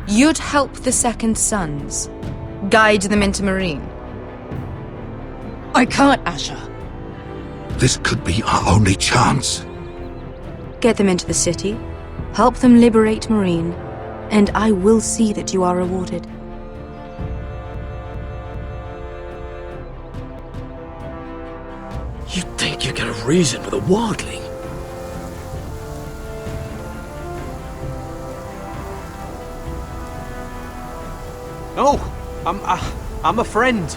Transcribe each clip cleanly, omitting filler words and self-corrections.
You'd help the Second Sons. Guide them into Marine. I can't, Asher. This could be our only chance. Get them into the city, help them liberate Marine, and I will see that you are rewarded. You think you can have reason with a wildling? Oh, I'm a friend.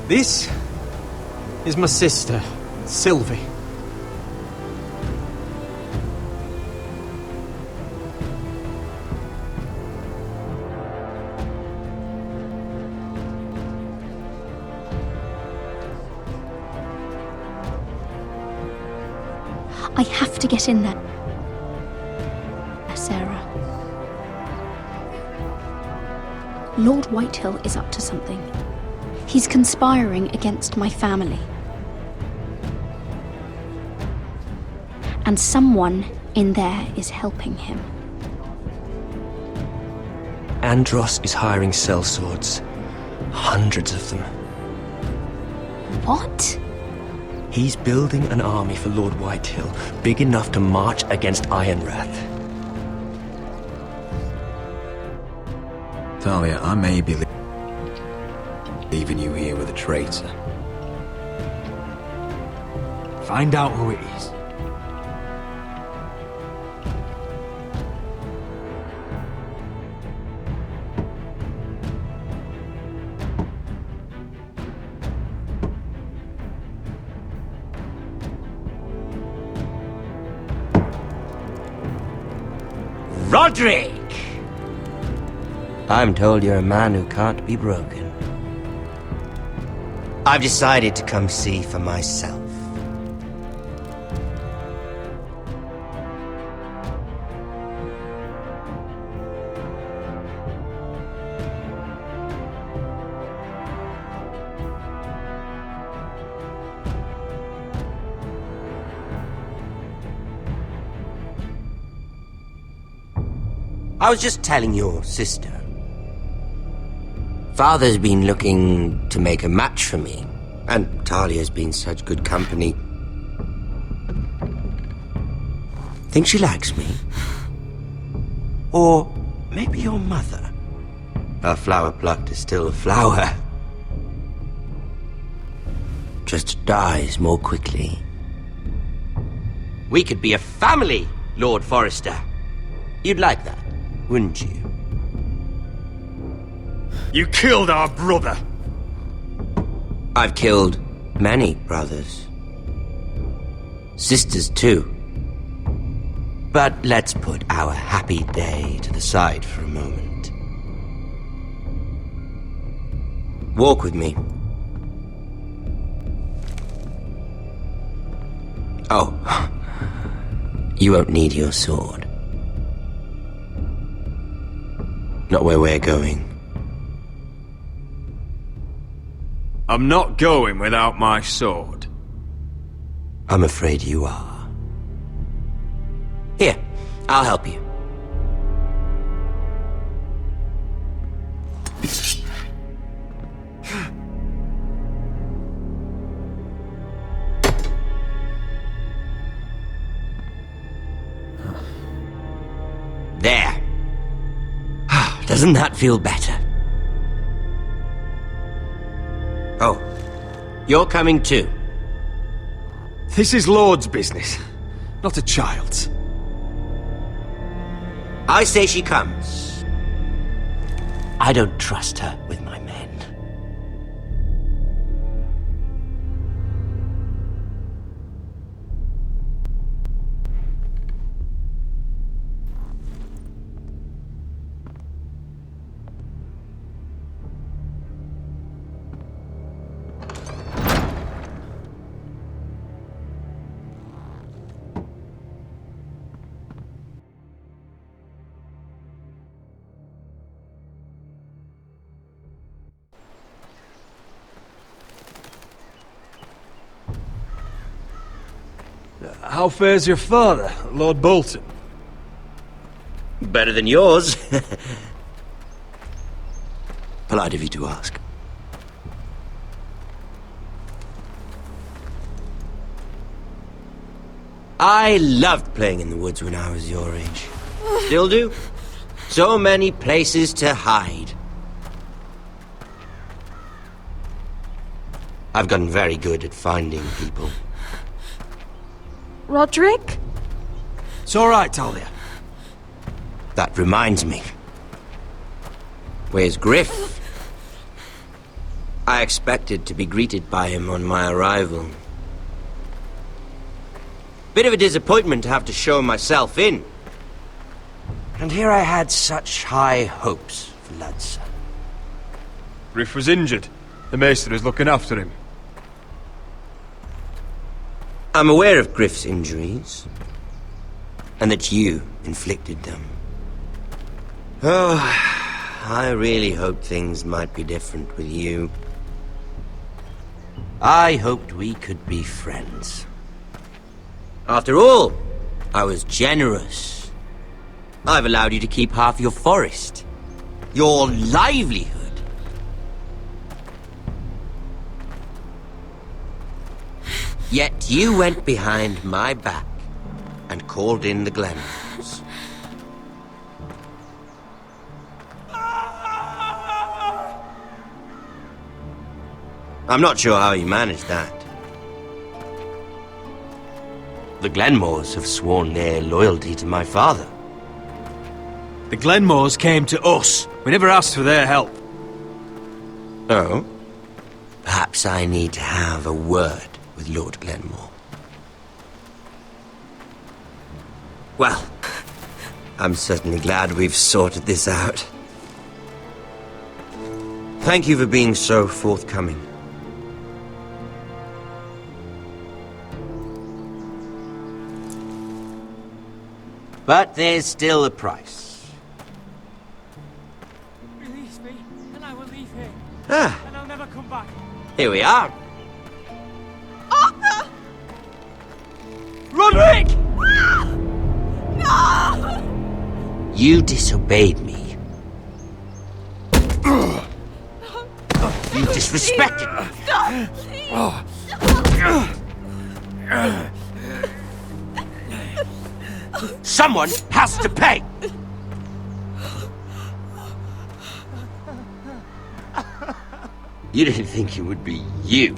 This is my sister, Sylvie. I have to get in there, Sarah. Lord Whitehill is up to something. He's conspiring against my family. And someone in there is helping him. Andros is hiring sellswords. Hundreds of them. What? He's building an army for Lord Whitehill, big enough to march against Ironrath. Talia, I may be leaving you here with a traitor. Find out who it is. Roderick! I'm told you're a man who can't be broken. I've decided to come see for myself. I was just telling your sister. Father's been looking to make a match for me, and Talia's been such good company. Think she likes me? Or maybe your mother? A flower plucked is still a flower. Just dies more quickly. We could be a family, Lord Forrester. You'd like that, wouldn't you? You killed our brother! I've killed many brothers. Sisters, too. But let's put our happy day to the side for a moment. Walk with me. Oh, you won't need your sword. Not where we're going. I'm not going without my sword. I'm afraid you are. Here, I'll help you. There. Doesn't that feel better? Oh, you're coming too. This is Lord's business, not a child's. I say she comes. I don't trust her with my men. How fares your father, Lord Bolton? Better than yours. Polite of you to ask. I loved playing in the woods when I was your age. Still do. So many places to hide. I've gotten very good at finding people. Roderick? It's all right, Talia. That reminds me. Where's Griff? I expected to be greeted by him on my arrival. Bit of a disappointment to have to show myself in. And here I had such high hopes for Ludson. Griff was injured. The maester is looking after him. I'm aware of Griff's injuries, and that you inflicted them. Oh, I really hoped things might be different with you. I hoped we could be friends. After all, I was generous. I've allowed you to keep half your forest, your livelihood. Yet you went behind my back and called in the Glenmores. I'm not sure how you managed that. The Glenmores have sworn their loyalty to my father. The Glenmores came to us. We never asked for their help. Oh? Perhaps I need to have a word with Lord Glenmore. Well, I'm certainly glad we've sorted this out. Thank you for being so forthcoming. But there's still a price. Release me, and I will leave here. Ah. And I'll never come back. Here we are. Arthur! Roderick! No! You disobeyed me. You disrespected me. Stop! Someone has to pay. You didn't think it would be you,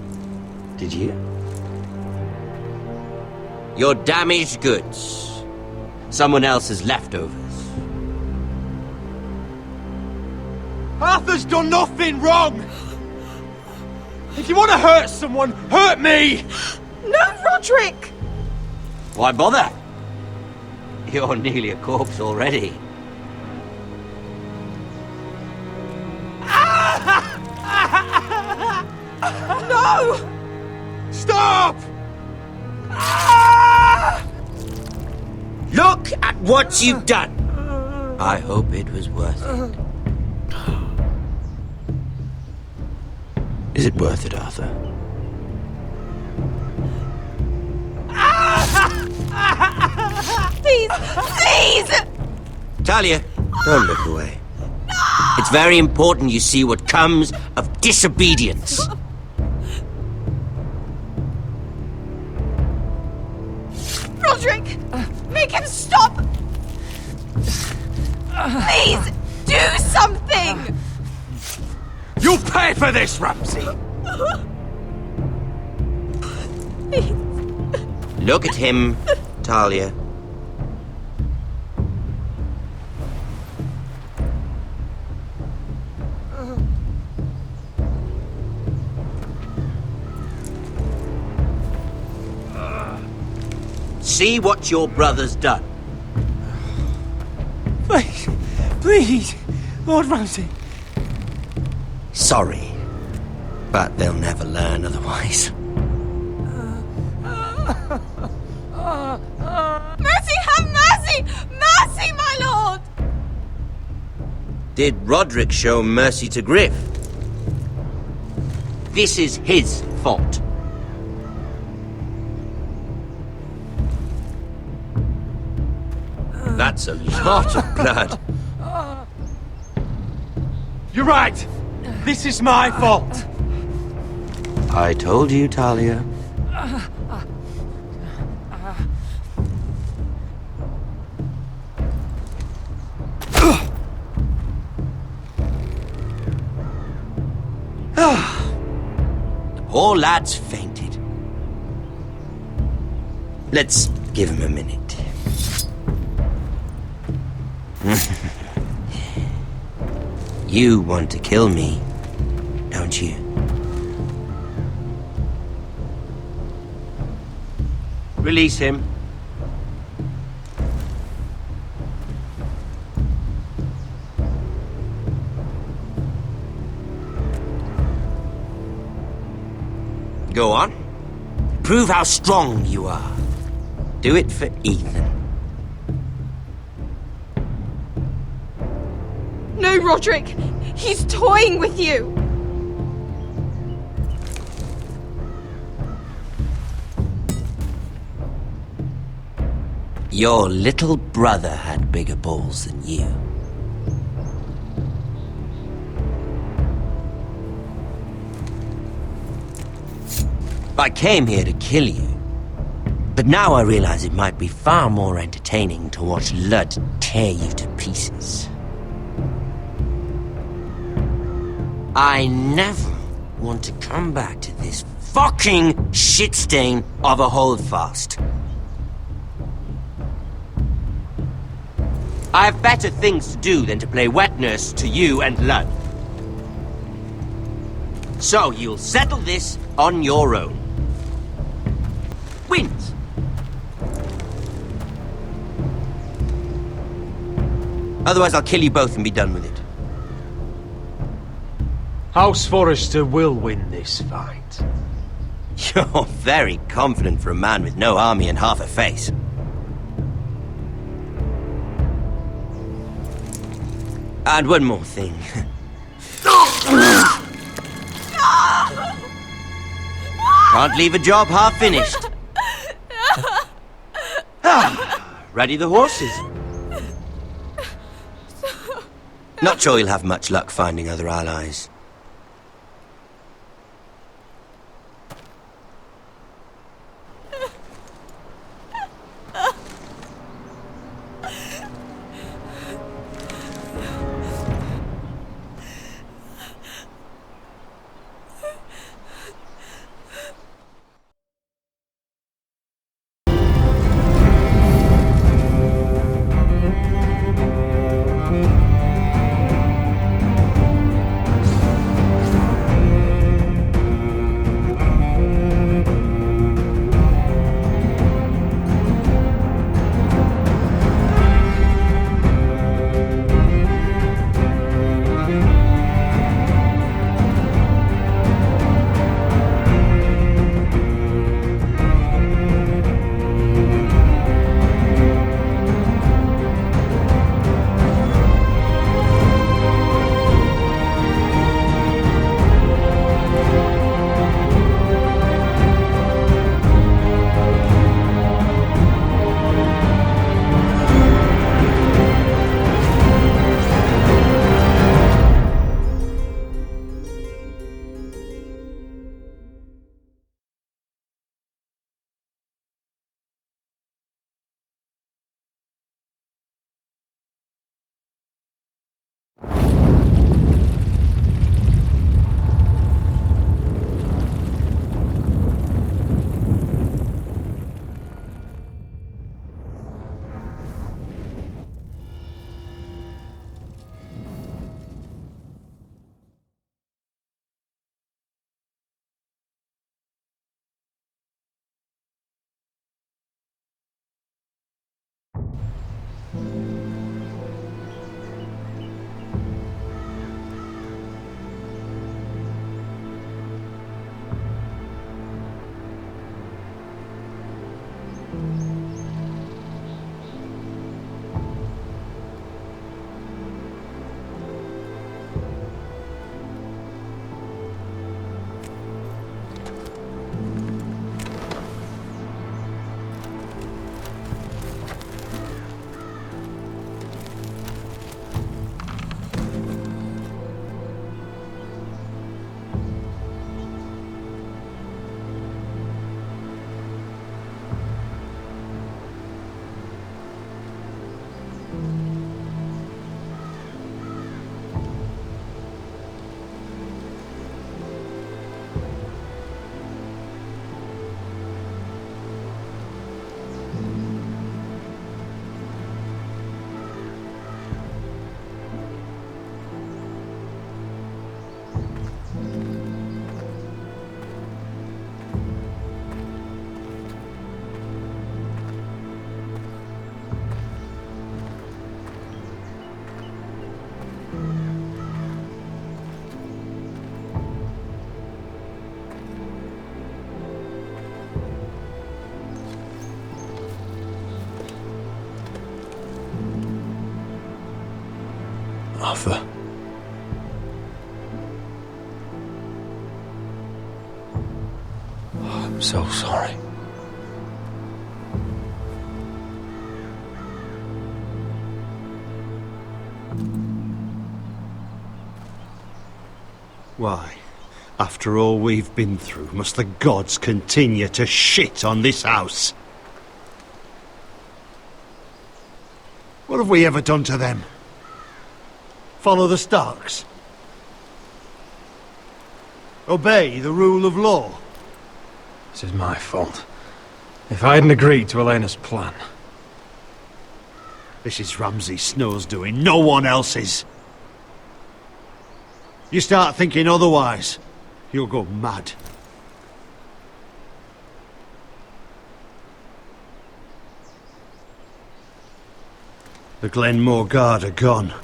did you? Your damaged goods. Someone else's leftovers. Arthur's done nothing wrong! If you want to hurt someone, hurt me! No, Roderick! Why bother? You're nearly a corpse already. No! Stop! Look at what you've done! I hope it was worth it. Is it worth it, Arthur? Please! Please! Talia, don't look away. It's very important you see what comes of disobedience. Roderick! Make him stop! Please! Do something! You'll pay for this, Ramsay! Look at him, Talia. See what your brother's done. Please! Please! Lord Ramsay! Sorry, but they'll never learn otherwise. Mercy! Have mercy! Mercy, my lord! Did Roderick show mercy to Griff? This is his fault. That's a lot of blood. You're right. This is my fault. I told you, Talia. The poor lad's fainted. Let's give him a minute. You want to kill me, don't you? Release him. Go on. Prove how strong you are. Do it for Ethan. No, Roderick! He's toying with you! Your little brother had bigger balls than you. I came here to kill you, but now I realize it might be far more entertaining to watch Lud tear you to pieces. I never want to come back to this fucking shit stain of a holdfast. I have better things to do than to play wet nurse to you and Lud. So you'll settle this on your own. Wins! Otherwise I'll kill you both and be done with it. House Forrester will win this fight. You're very confident for a man with no army and half a face. And one more thing. Can't leave a job half finished. Ready the horses. Not sure you'll have much luck finding other allies. Arthur. I'm so sorry. Why, after all we've been through, must the gods continue to shit on this house? What have we ever done to them? Follow the Starks? Obey the rule of law? This is my fault. If I hadn't agreed to Elena's plan... This is Ramsay Snow's doing, no one else's. You start thinking otherwise, you'll go mad. The Glenmore Guard are gone.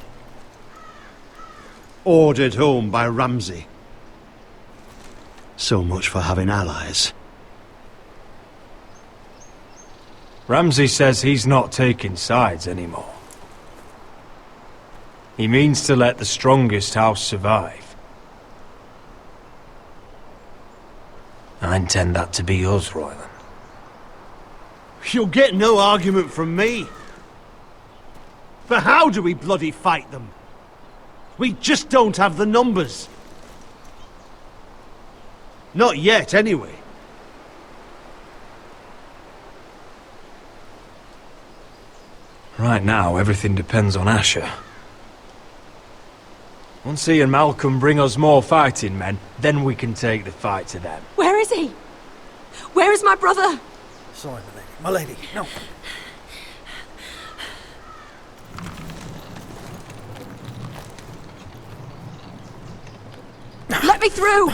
Ordered home by Ramsay. So much for having allies. Ramsay says he's not taking sides anymore. He means to let the strongest house survive. I intend that to be us, Royland. You'll get no argument from me. But how do we bloody fight them? We just don't have the numbers. Not yet, anyway. Right now, everything depends on Asher. Once he and Malcolm bring us more fighting men, then we can take the fight to them. Where is he? Where is my brother? Sorry, my lady. No. Let me through!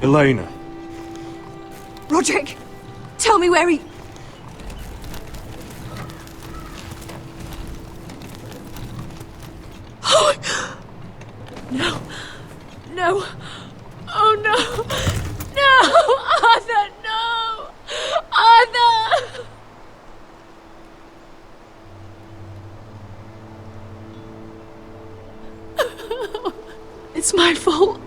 Elena. Roderick, tell me where he... No. No. Oh no. No! Arthur, no! Arthur! It's my fault.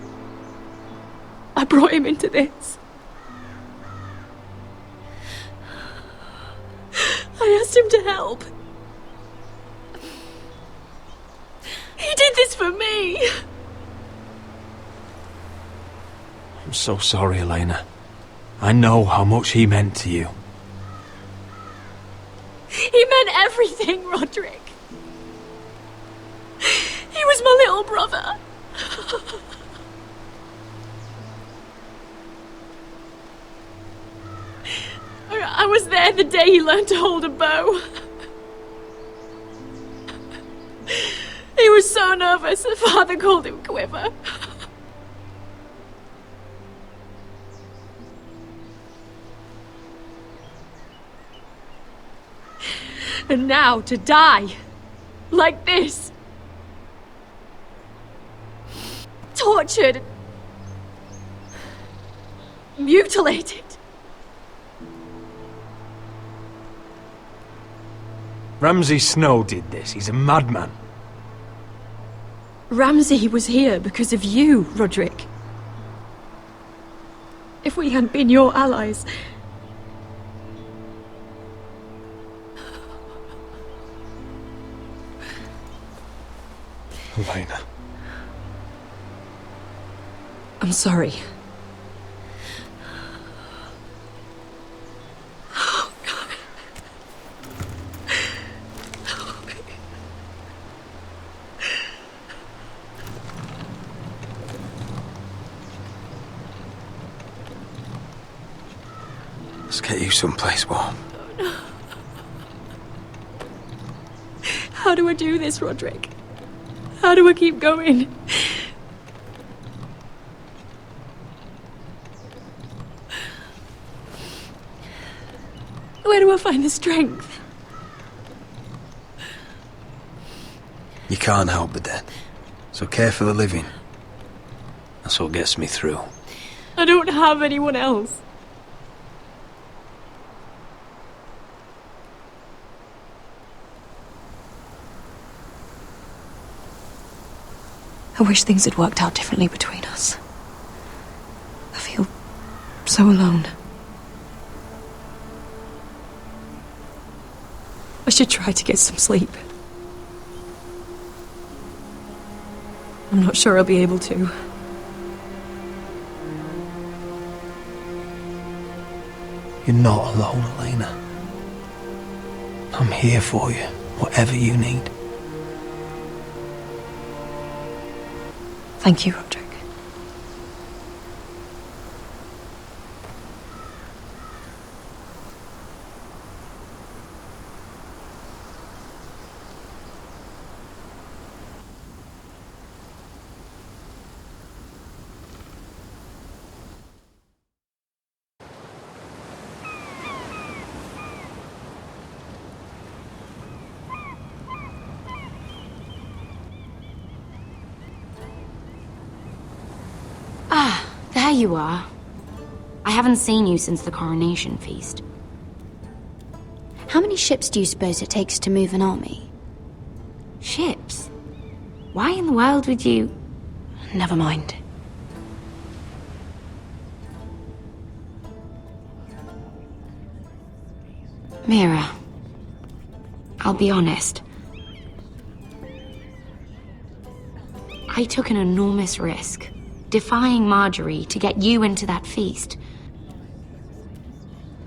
I brought him into this. I asked him to help. He did this for me. I'm so sorry, Elena. I know how much he meant to you. He meant everything, Roderick. He was my little brother. I was there the day he learned to hold a bow. He was so nervous that Father called him Quiver. And now to die like this. Tortured. Mutilated. Ramsay Snow did this. He's a madman. Ramsay was here because of you, Roderick. If we hadn't been your allies... Elena. I'm sorry. Let's get you someplace warm. Oh, no. How do I do this, Roderick? How do I keep going? Where do I find the strength? You can't help the dead, so care for the living. That's what gets me through. I don't have anyone else. I wish things had worked out differently between us. I feel so alone. I should try to get some sleep. I'm not sure I'll be able to. You're not alone, Elena. I'm here for you, whatever you need. Thank you, Roderick. Ah, there you are. I haven't seen you since the coronation feast. How many ships do you suppose it takes to move an army? Ships? Why in the world would you... Never mind. Mira, I'll be honest. I took an enormous risk, defying Marjorie to get you into that feast.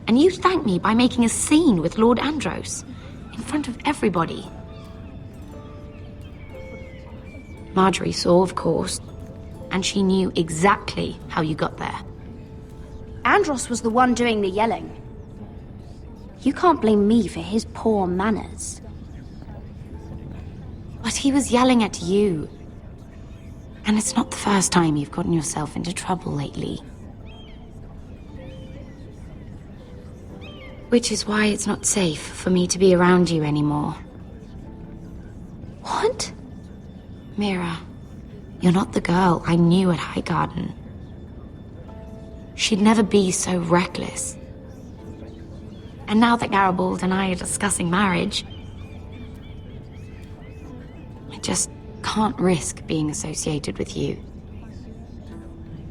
And you thanked me by making a scene with Lord Andros, in front of everybody. Marjorie saw, of course, and she knew exactly how you got there. Andros was the one doing the yelling. You can't blame me for his poor manners. But he was yelling at you. And it's not the first time you've gotten yourself into trouble lately. Which is why it's not safe for me to be around you anymore. What? Mira, you're not the girl I knew at Highgarden. She'd never be so reckless. And now that Garibald and I are discussing marriage, I just can't risk being associated with you.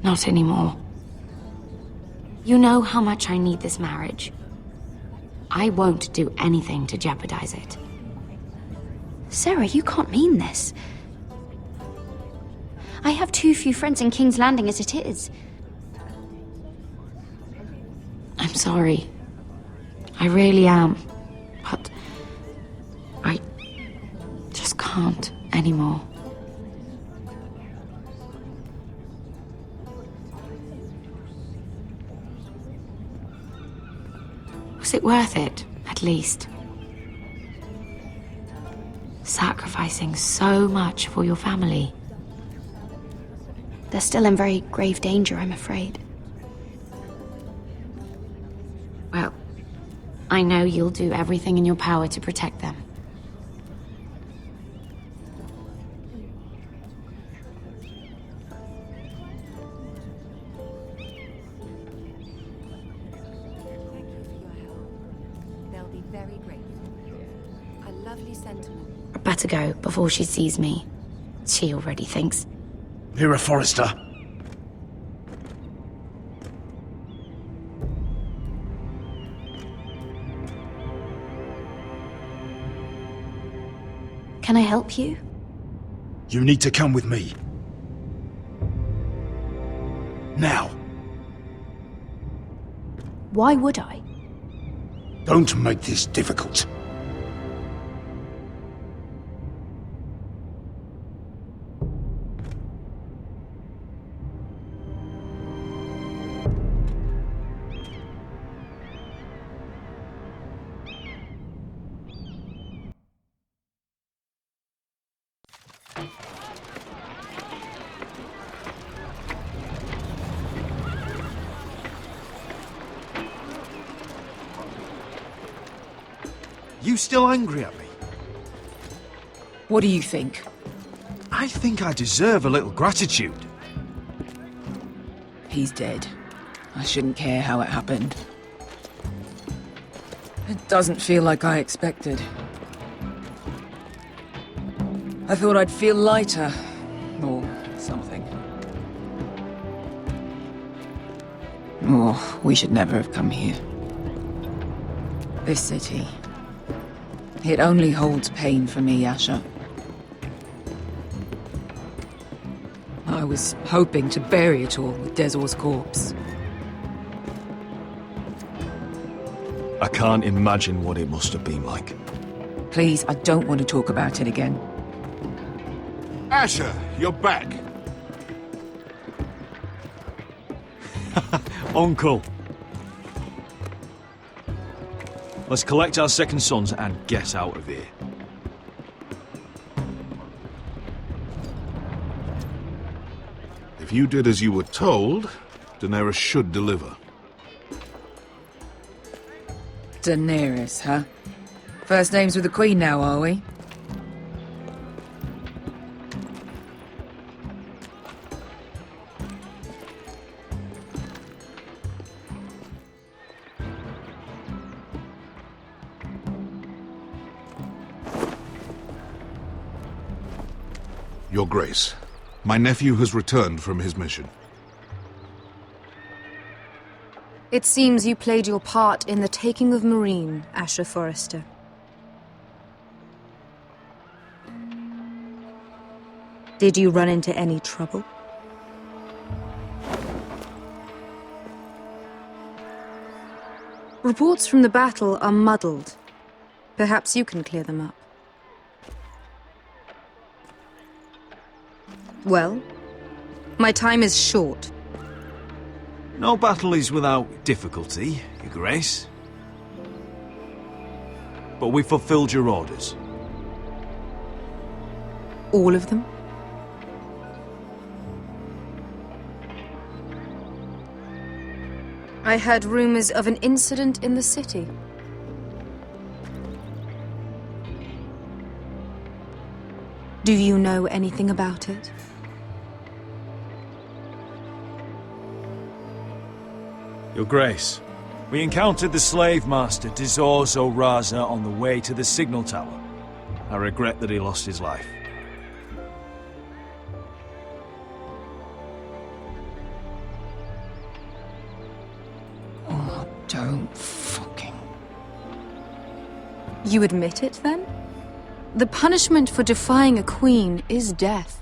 Not anymore. You know how much I need this marriage. I won't do anything to jeopardize it. Sarah, you can't mean this. I have too few friends in King's Landing as it is. I'm sorry. I really am. But I just can't anymore. Was it worth it, at least? Sacrificing so much for your family. They're still in very grave danger, I'm afraid. Well, I know you'll do everything in your power to protect them. I'd better go before she sees me. She already thinks. Mira Forrester. Can I help you? You need to come with me. Now. Why would I? Don't make this difficult. You still angry at me? What do you think? I think I deserve a little gratitude. He's dead. I shouldn't care how it happened. It doesn't feel like I expected. I thought I'd feel lighter, or something. Oh, we should never have come here. This city. It only holds pain for me, Asher. I was hoping to bury it all with Dezor's corpse. I can't imagine what it must have been like. Please, I don't want to talk about it again. Asher, you're back. Uncle. Let's collect our second sons and get out of here. If you did as you were told, Daenerys should deliver. Daenerys, huh? First names with the Queen now, are we? Your Grace, my nephew has returned from his mission. It seems you played your part in the taking of Meereen, Asher Forrester. Did you run into any trouble? Reports from the battle are muddled. Perhaps you can clear them up. Well, my time is short. No battle is without difficulty, Your Grace. But we fulfilled your orders. All of them? I heard rumors of an incident in the city. Do you know anything about it? Your Grace, we encountered the slave master Dezor Zoraza on the way to the signal tower. I regret that he lost his life. Oh, don't fucking... You admit it, then? The punishment for defying a queen is death.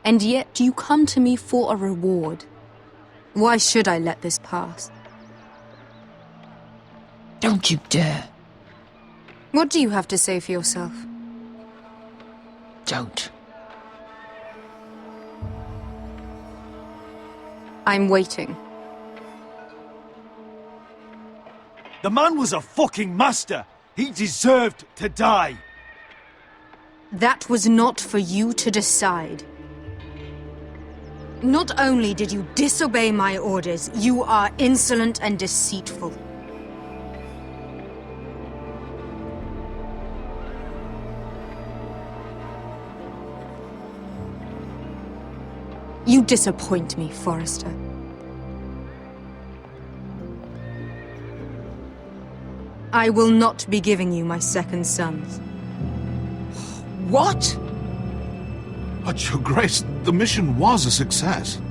And yet you come to me for a reward. Why should I let this pass? Don't you dare. What do you have to say for yourself? Don't. I'm waiting. The man was a fucking master! He deserved to die! That was not for you to decide. Not only did you disobey my orders, you are insolent and deceitful. You disappoint me, Forrester. I will not be giving you my second sons. What? But, Your Grace, the mission was a success.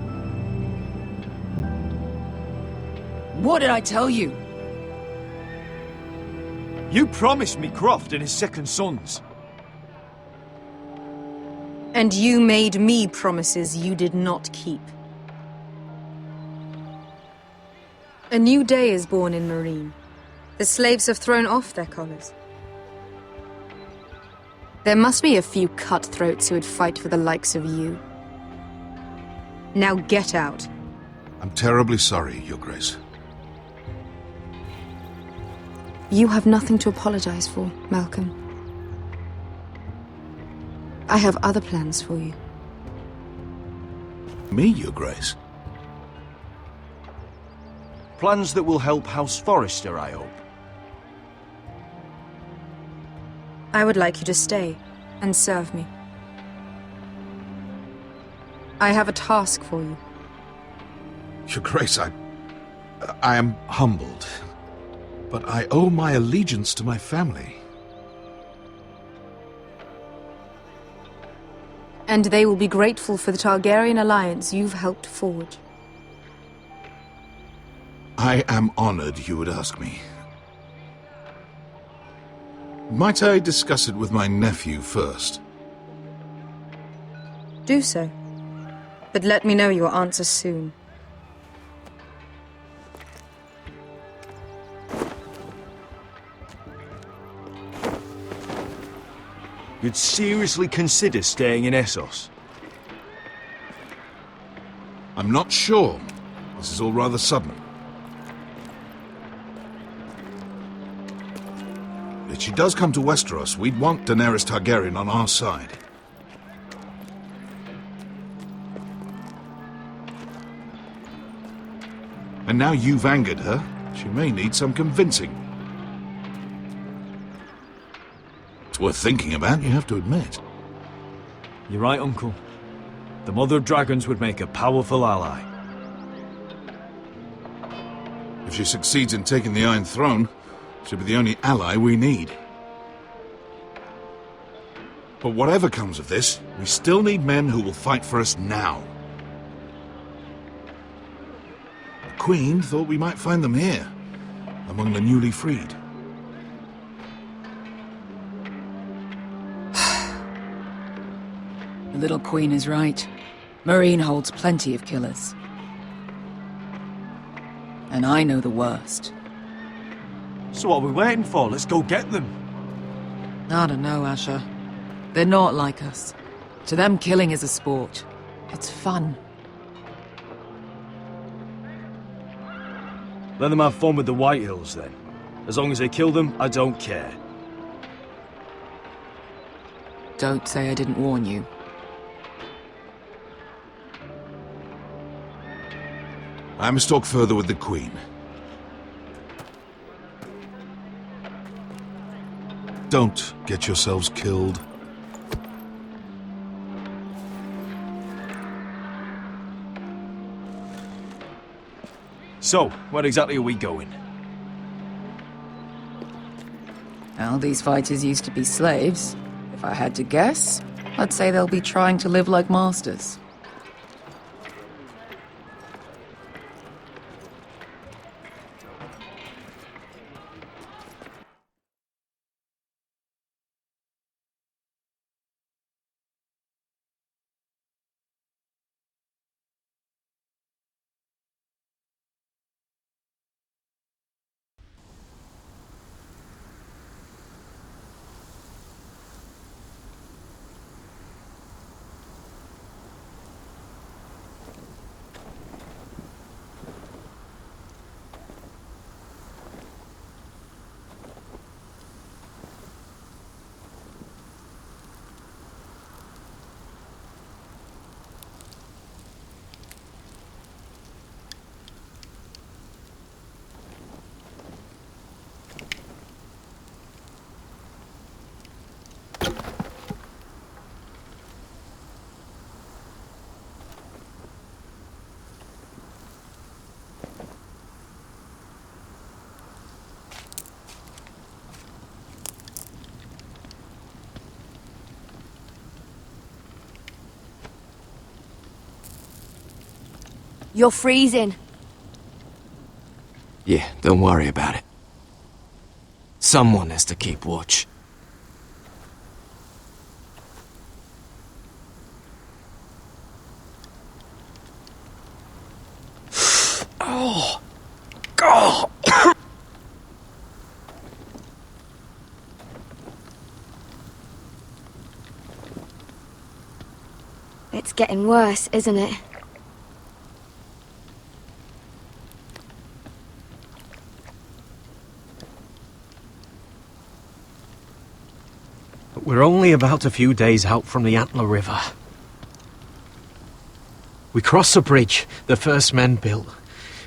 What did I tell you? You promised me Croft and his second sons. And you made me promises you did not keep. A new day is born in Meereen. The slaves have thrown off their collars. There must be a few cutthroats who would fight for the likes of you. Now get out. I'm terribly sorry, Your Grace. You have nothing to apologize for, Malcolm. I have other plans for you. Me, Your Grace? Plans that will help House Forrester, I hope. I would like you to stay and serve me. I have a task for you. Your Grace, I am humbled, but I owe my allegiance to my family. And they will be grateful for the Targaryen alliance you've helped forge. I am honored you would ask me. Might I discuss it with my nephew first? Do so. But let me know your answer soon. You'd seriously consider staying in Essos? I'm not sure. This is all rather sudden. If she does come to Westeros, we'd want Daenerys Targaryen on our side. And now you've angered her, she may need some convincing. It's worth thinking about, you have to admit. You're right, Uncle. The Mother of Dragons would make a powerful ally. If she succeeds in taking the Iron Throne, she'll be the only ally we need. But whatever comes of this, we still need men who will fight for us now. The Queen thought we might find them here, among the newly freed. The little queen is right. Marine holds plenty of killers. And I know the worst. So what are we waiting for? Let's go get them. I don't know, Asher. They're not like us. To them, killing is a sport. It's fun. Let them have fun with the White Hills, then. As long as they kill them, I don't care. Don't say I didn't warn you. I must talk further with the Queen. Don't get yourselves killed. So, where exactly are we going? Well, these fighters used to be slaves. If I had to guess, I'd say they'll be trying to live like masters. You're freezing. Yeah, don't worry about it. Someone has to keep watch. Oh, God! It's getting worse, isn't it? We're only about a few days out from the Antler River. We cross the bridge the first men built,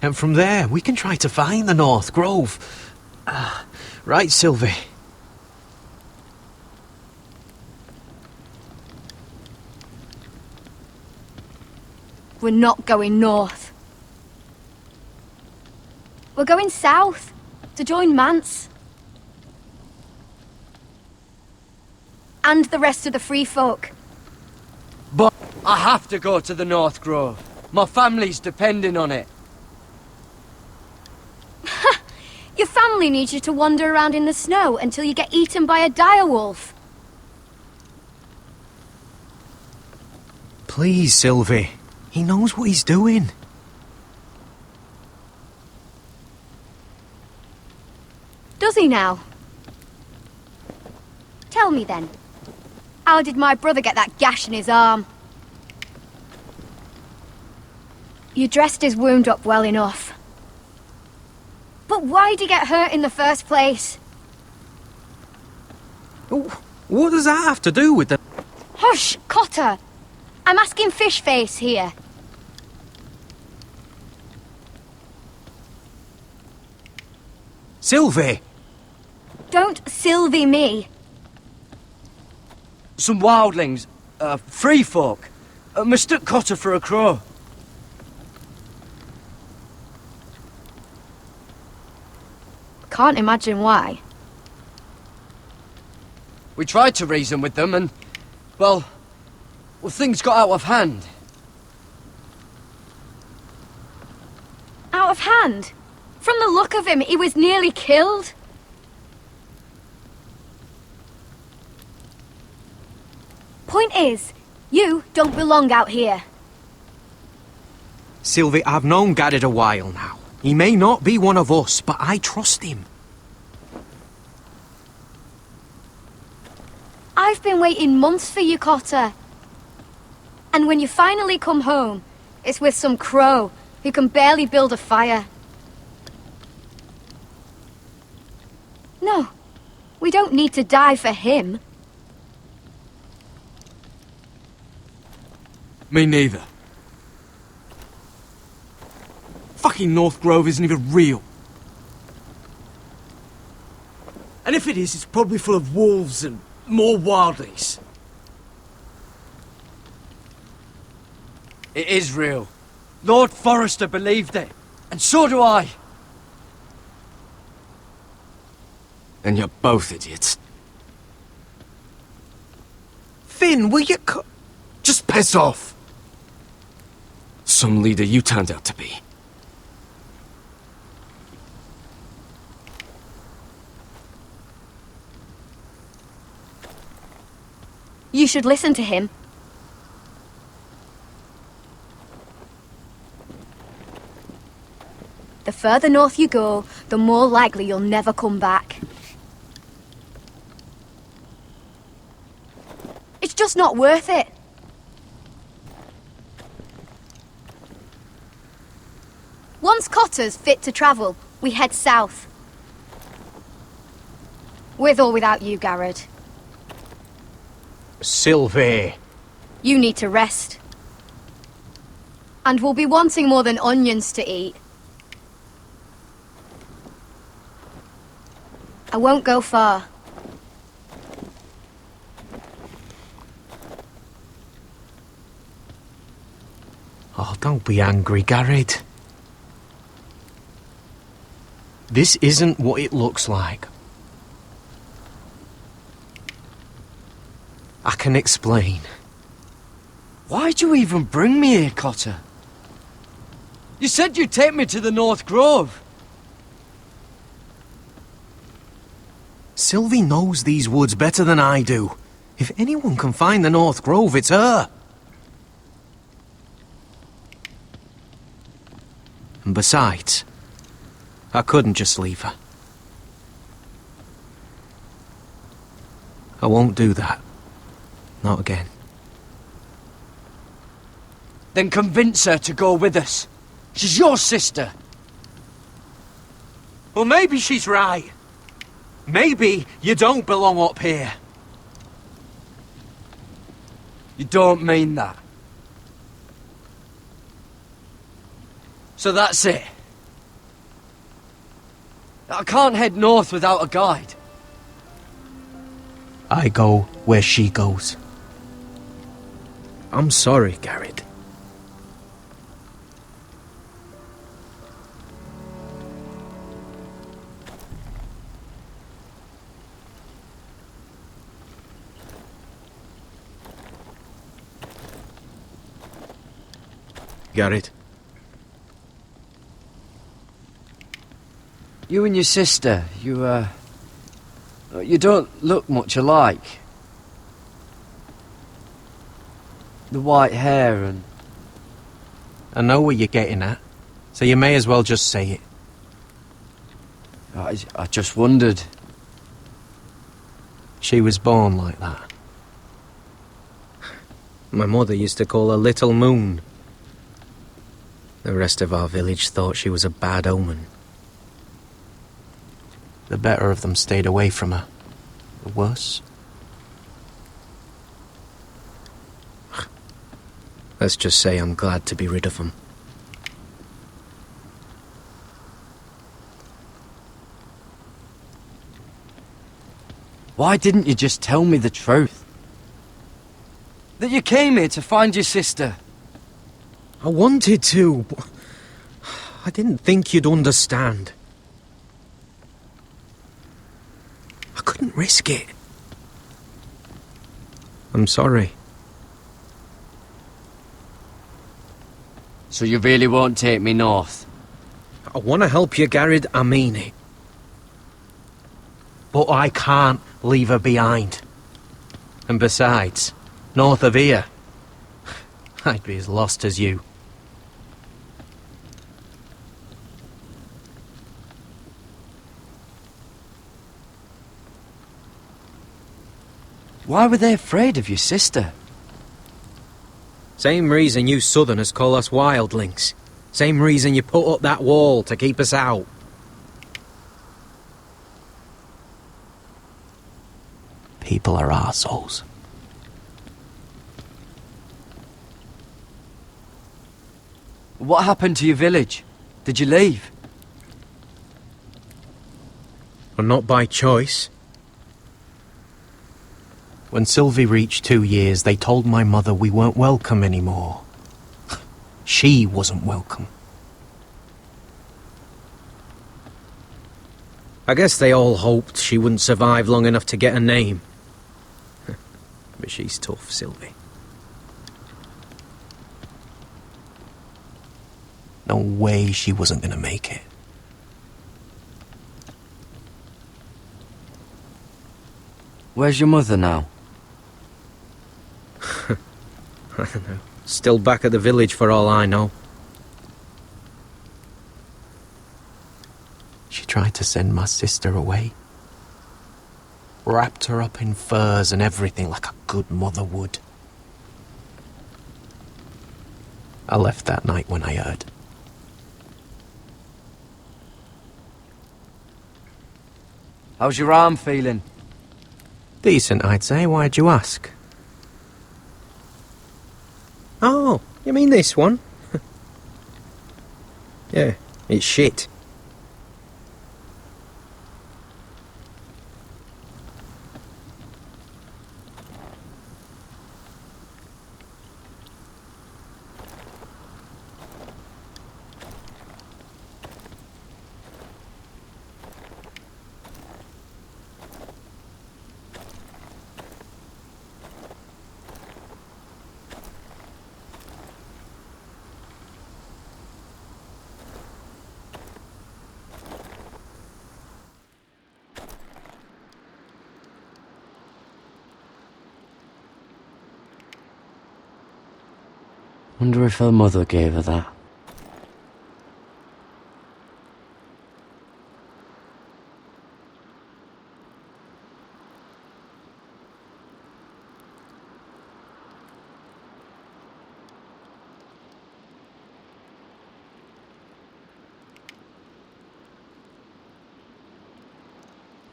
and from there we can try to find the North Grove. Right, Sylvie? We're not going north. We're going south, to join Mance. And the rest of the free folk. I have to go to the North Grove. My family's depending on it. Your family needs you to wander around in the snow until you get eaten by a direwolf. Please, Sylvie. He knows what he's doing. Does he now? Tell me then. How did my brother get that gash in his arm? You dressed his wound up well enough. But why'd he get hurt in the first place? What does that have to do with the... Hush, Cotter! I'm asking Fishface here. Sylvie! Don't Sylvie me. Some wildlings, free folk, mistook Cotter for a crow. Can't imagine why. We tried to reason with them and, well, things got out of hand. Out of hand? From the look of him, he was nearly killed. Point is, you don't belong out here. Sylvie, I've known Garrett a while now. He may not be one of us, but I trust him. I've been waiting months for you, Cotter. And when you finally come home, it's with some crow who can barely build a fire. No, we don't need to die for him. Me neither. Fucking North Grove isn't even real. And if it is, it's probably full of wolves and more wildlings. It is real. Lord Forrester believed it. And so do I. And you're both idiots. Finn, will you just piss off. Some leader you turned out to be. You should listen to him. The further north you go, the more likely you'll never come back. It's just not worth it. Once Cotter's fit to travel, we head south. With or without you, Garrett. Sylvie. You need to rest. And we'll be wanting more than onions to eat. I won't go far. Oh, don't be angry, Garrett. This isn't what it looks like. I can explain. Why'd you even bring me here, Cotter? You said you'd take me to the North Grove. Sylvie knows these woods better than I do. If anyone can find the North Grove, it's her. And besides, I couldn't just leave her. I won't do that. Not again. Then convince her to go with us. She's your sister. Well, maybe she's right. Maybe you don't belong up here. You don't mean that. So that's it. I can't head north without a guide. I go where she goes. I'm sorry, Garrett. Garrett. You and your sister, you don't look much alike. The white hair and... I know where you're getting at, so you may as well just say it. I just wondered. She was born like that. My mother used to call her Little Moon. The rest of our village thought she was a bad omen. The better of them stayed away from her. The worse. Let's just say I'm glad to be rid of them. Why didn't you just tell me the truth? That you came here to find your sister? I wanted to, but I didn't think you'd understand. I couldn't risk it. I'm sorry. So you really won't take me north? I want to help you, Garrett, I mean it. But I can't leave her behind. And besides, north of here, I'd be as lost as you. Why were they afraid of your sister? Same reason you southerners call us wildlings. Same reason you put up that wall to keep us out. People are arseholes. What happened to your village? Did you leave? Well, not by choice. When Sylvie reached 2 years, they told my mother we weren't welcome anymore. She wasn't welcome. I guess they all hoped she wouldn't survive long enough to get a name. But she's tough, Sylvie. No way she wasn't gonna make it. Where's your mother now? I don't know. Still back at the village for all I know. She tried to send my sister away. Wrapped her up in furs and everything like a good mother would. I left that night when I heard. How's your arm feeling? Decent, I'd say. Why'd you ask? Oh, you mean this one? Yeah, it's shit. Wonder if her mother gave her that.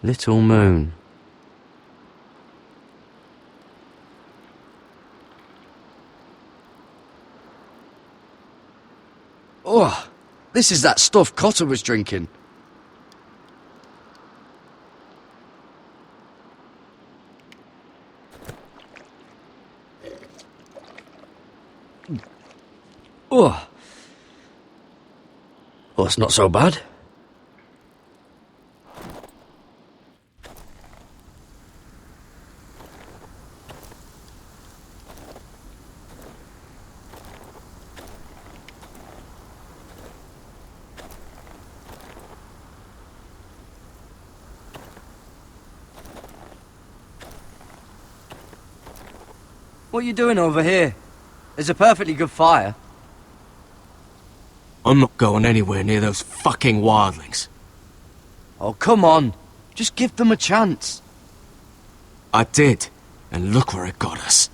Little Moon. Oh, this is that stuff Cotter was drinking. Oh. Well, it's not so bad. What are you doing over here? There's a perfectly good fire. I'm not going anywhere near those fucking wildlings. Oh, come on. Just give them a chance. I did, and look where it got us.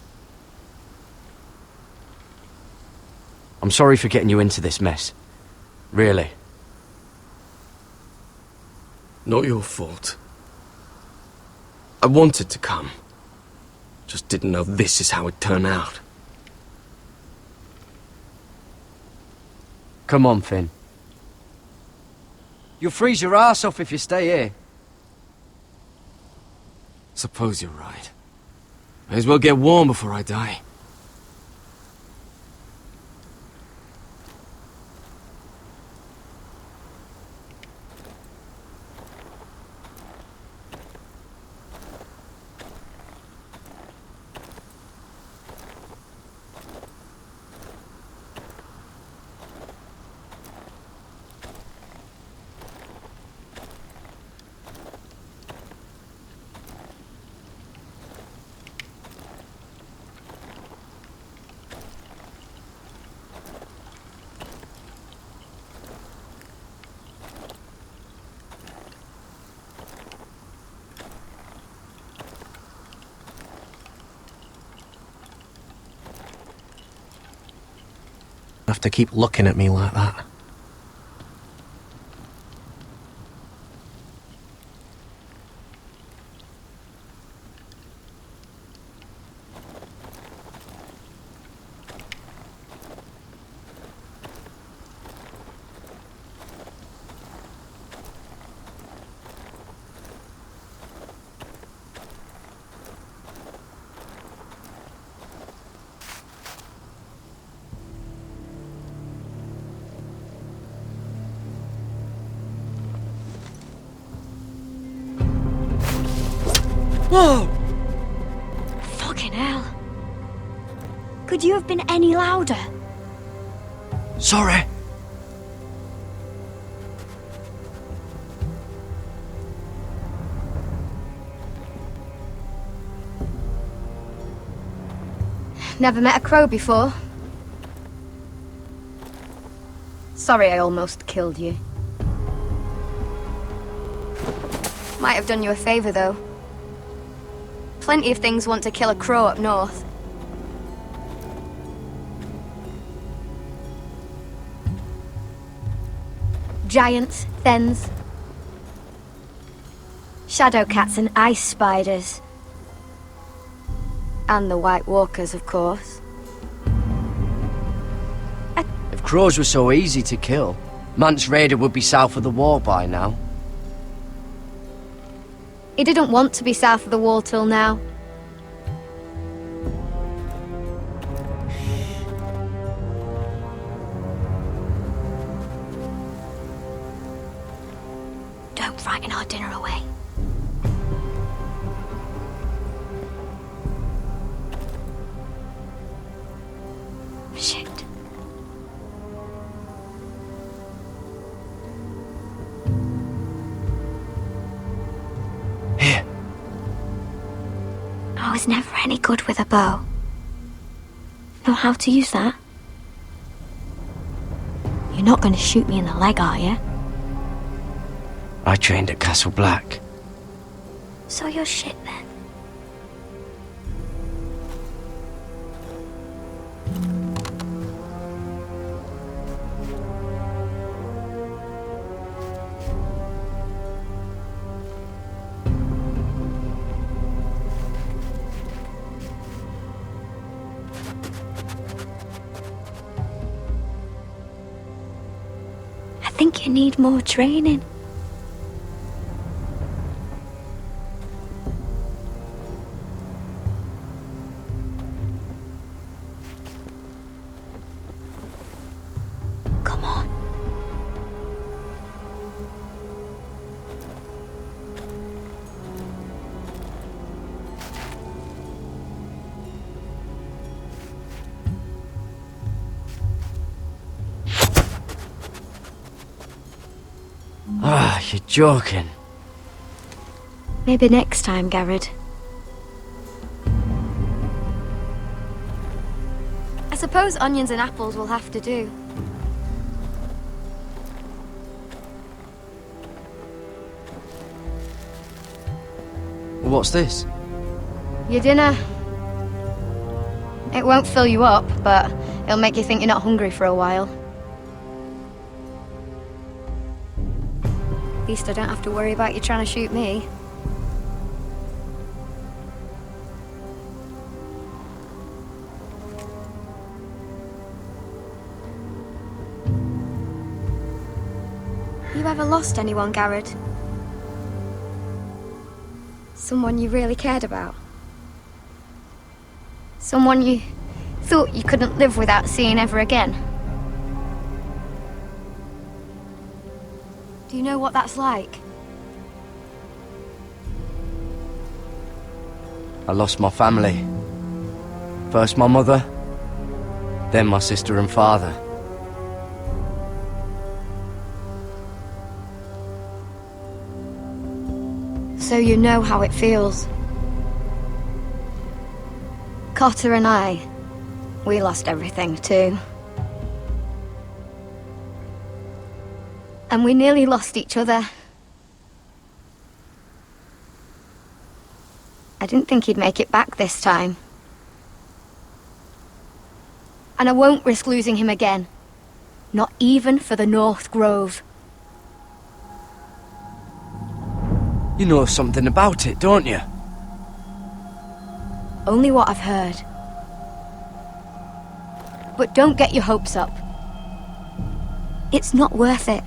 I'm sorry for getting you into this mess. Really. Not your fault. I wanted to come. Just didn't know this is how it'd turn out. Come on, Finn. You'll freeze your ass off if you stay here. Suppose you're right. May as well get warm before I die. Have to keep looking at me like that. Whoa! Fucking hell. Could you have been any louder? Sorry. Never met a crow before. Sorry I almost killed you. Might have done you a favor, though. Plenty of things want to kill a crow up north. Giants, thens, shadow cats and ice spiders. And the White Walkers, of course. If crows were so easy to kill, Mance Rayder would be south of the wall by now. He didn't want to be south of the wall till now. Don't frighten our dinner away. Shit. I was never any good with a bow. Know how to use that? You're not going to shoot me in the leg, are you? I trained at Castle Black. So you're shit then. I think you need more training. Come on. Ah, you're joking. Maybe next time, Garrett. I suppose onions and apples will have to do. What's this? Your dinner. It won't fill you up, but it'll make you think you're not hungry for a while. At least I don't have to worry about you trying to shoot me. You ever lost anyone, Garrett? Someone you really cared about? Someone you thought you couldn't live without seeing ever again? Do you know what that's like? I lost my family. First my mother, then my sister and father. So you know how it feels. Cotter and I, we lost everything too. And we nearly lost each other. I didn't think he'd make it back this time. And I won't risk losing him again. Not even for the North Grove. You know something about it, don't you? Only what I've heard. But don't get your hopes up. It's not worth it.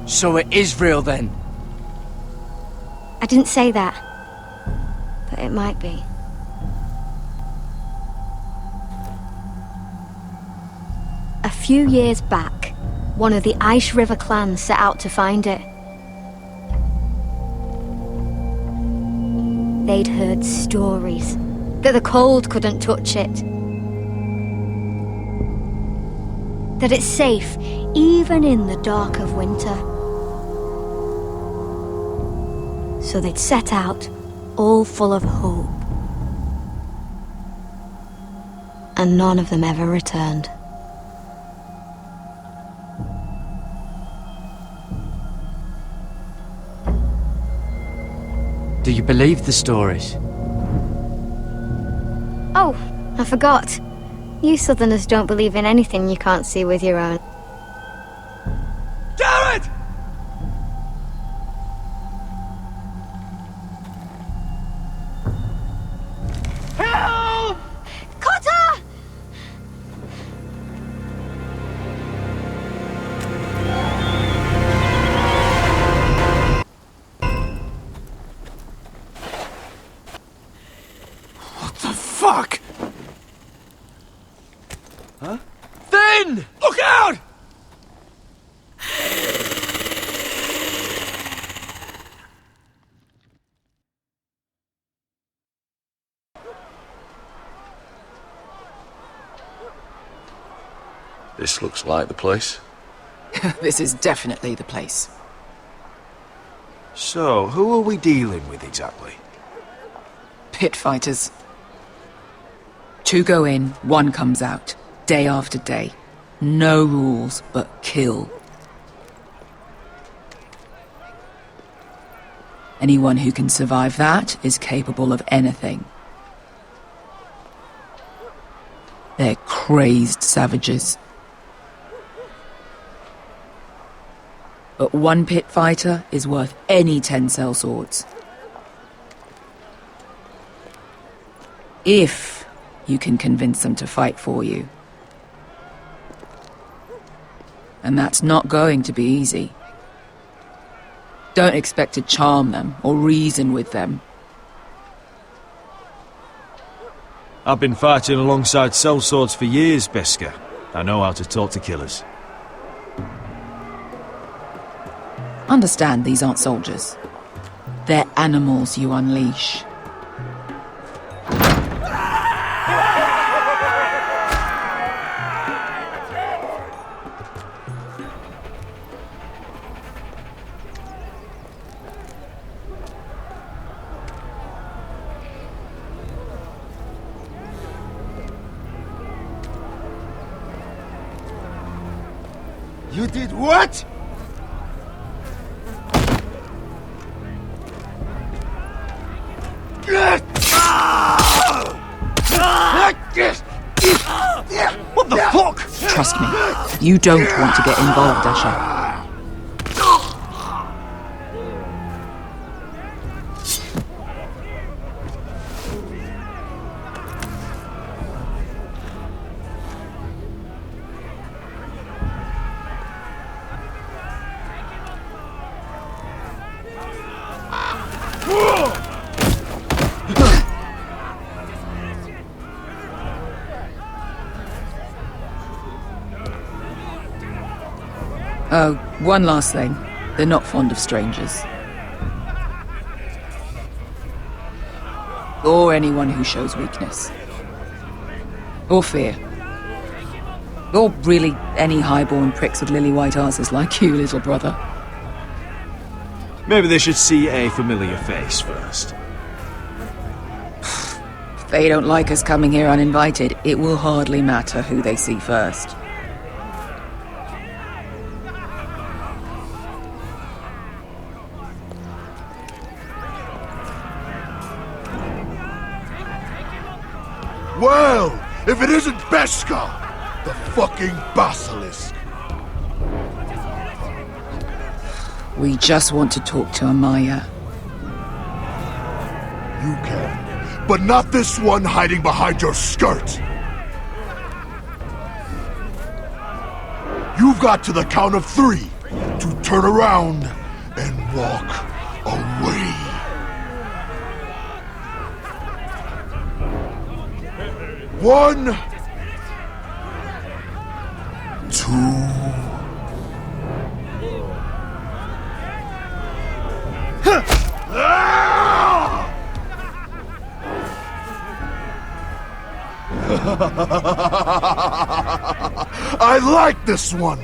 So it is real then? I didn't say that. But it might be. A few years back, one of the Ice River clans set out to find it. They'd heard stories that the cold couldn't touch it. That it's safe even in the dark of winter. So they'd set out, all full of hope. And none of them ever returned. Do you believe the stories? Oh, I forgot. You Southerners don't believe in anything you can't see with your own. Garrett! Help! Cotter! What the fuck? Huh? Finn! Look out! This looks like the place. This is definitely the place. So, who are we dealing with exactly? Pit fighters. 2 go in, 1 comes out. Day after day. No rules, but kill. Anyone who can survive that is capable of anything. They're crazed savages. But 1 pit fighter is worth any 10 sellswords. If you can convince them to fight for you. And that's not going to be easy. Don't expect to charm them or reason with them. I've been fighting alongside sellswords for years, Beska. I know how to talk to killers. Understand these aren't soldiers. They're animals you unleash. You did what? What the fuck? Trust me, you don't want to get involved, Asher. Oh, one last thing. They're not fond of strangers. Or anyone who shows weakness. Or fear. Or really any highborn pricks with lily-white asses like you, little brother. Maybe they should see a familiar face first. If they don't like us coming here uninvited, it will hardly matter who they see first. Well, if it isn't Beskar, the fucking basilisk. We just want to talk to Amaya. You can, but not this one hiding behind your skirt. You've got to the count of 3 to turn around and walk away. One, 2. I like this one.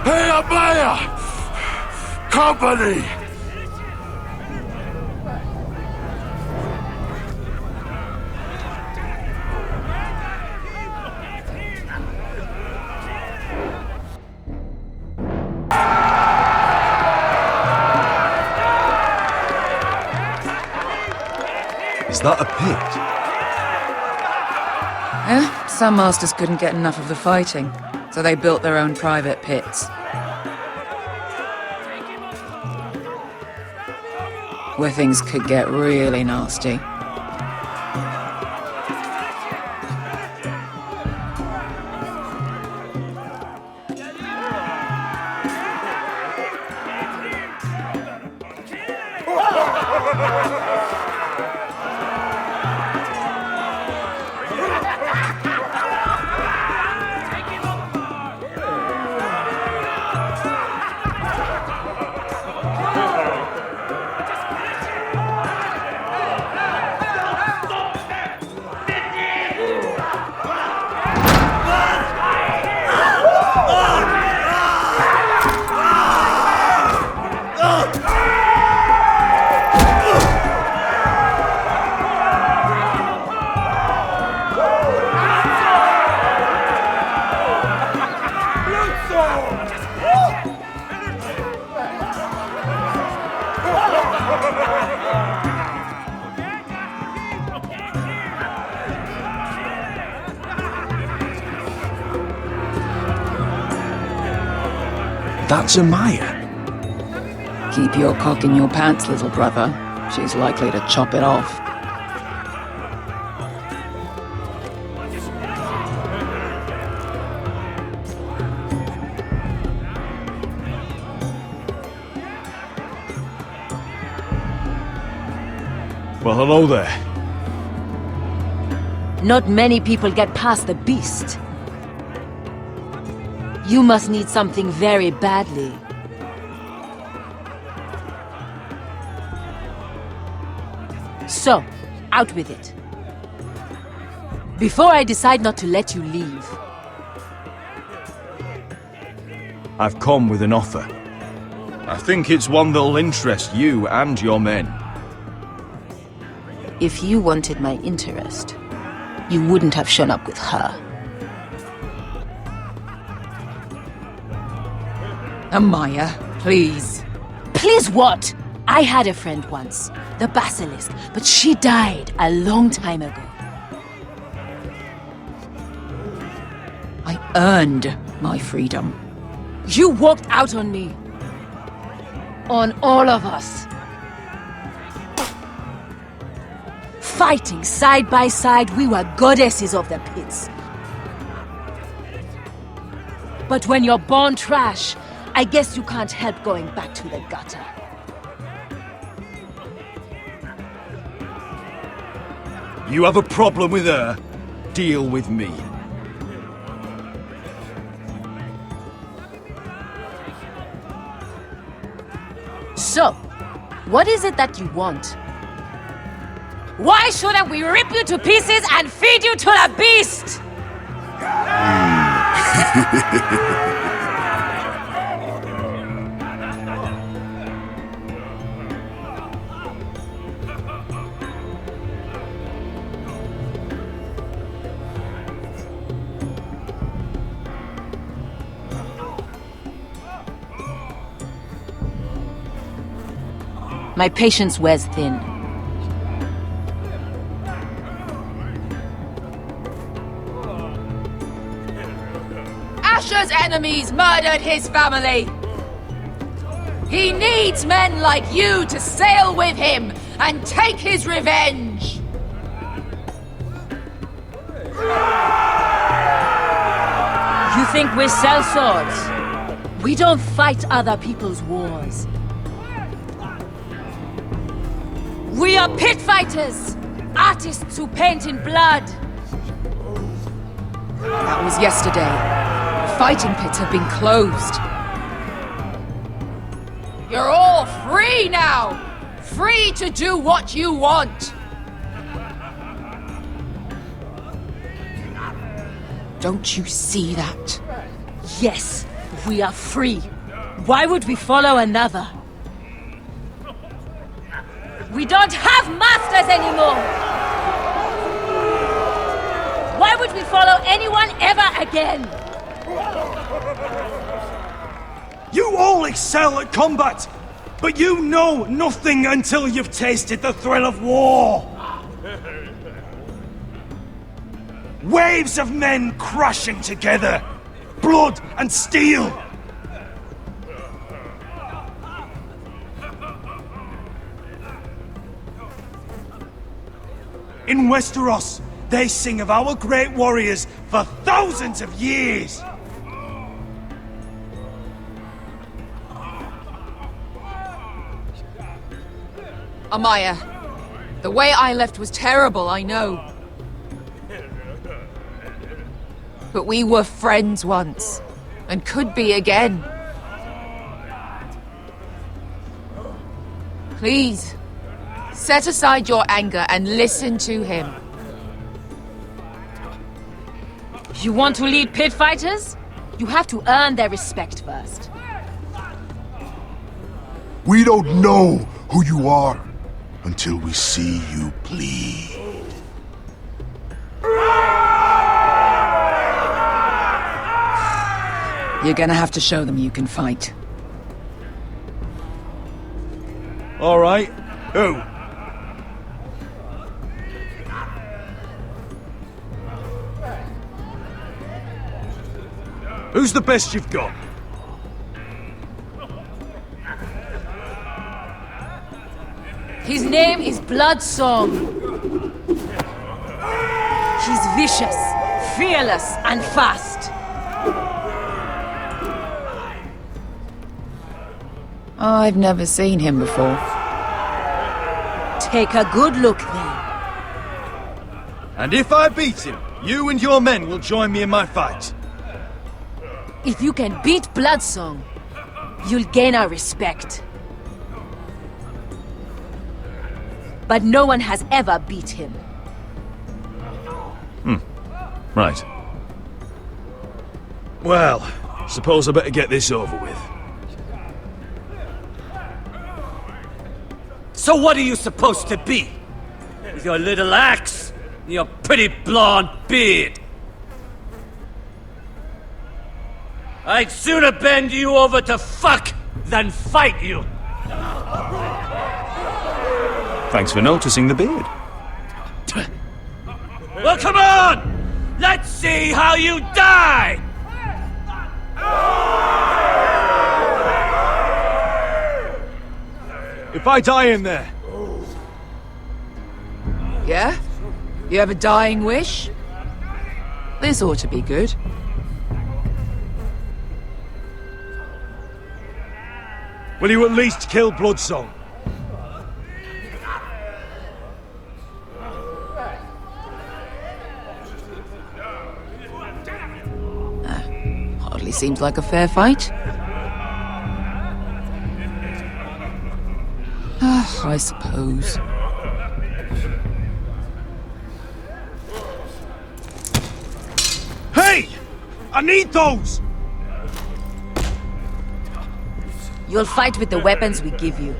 Hey, Amaya! Company! Is that a pit? Some masters couldn't get enough of the fighting, so they built their own private pits. Where things could get really nasty. That's Amaya. Keep your cock in your pants, little brother. She's likely to chop it off. Well, hello there. Not many people get past the beast. You must need something very badly. So, out with it. Before I decide not to let you leave. I've come with an offer. I think it's one that'll interest you and your men. If you wanted my interest, you wouldn't have shown up with her. Amaya, please. Please what? I had a friend once, the Basilisk, but she died a long time ago. I earned my freedom. You walked out on me. On all of us. Fighting side by side, we were goddesses of the pits. But when you're born trash, I guess you can't help going back to the gutter. You have a problem with her? Deal with me. So, what is it that you want? Why shouldn't we rip you to pieces and feed you to the beast? My patience wears thin. Asher's enemies murdered his family. He needs men like you to sail with him and take his revenge. You think we sell swords? We don't fight other people's wars. We are pit fighters! Artists who paint in blood! That was yesterday. The fighting pits have been closed. You're all free now! Free to do what you want! Don't you see that? Yes, we are free. Why would we follow another? We don't have masters anymore! Why would we follow anyone ever again? You all excel at combat, but you know nothing until you've tasted the thrill of war! Waves of men crashing together, blood and steel! In Westeros, they sing of our great warriors for thousands of years! Amaya, the way I left was terrible, I know. But we were friends once, and could be again. Please, set aside your anger and listen to him. You want to lead pit fighters? You have to earn their respect first. We don't know who you are until we see you bleed. You're gonna have to show them you can fight. All right. Who? Who's the best you've got? His name is Bloodsong. He's vicious, fearless, and fast. I've never seen him before. Take a good look then. And if I beat him, you and your men will join me in my fight. If you can beat Bloodsong, you'll gain our respect. But no one has ever beat him. Right. Well, suppose I better get this over with. So what are you supposed to be? With your little axe and your pretty blonde beard? I'd sooner bend you over to fuck than fight you. Thanks for noticing the beard. Well, come on! Let's see how you die! If I die in there... Yeah? You have a dying wish? This ought to be good. Will you at least kill Bloodsong? Hardly seems like a fair fight. I suppose. Hey! I need those! You'll fight with the weapons we give you.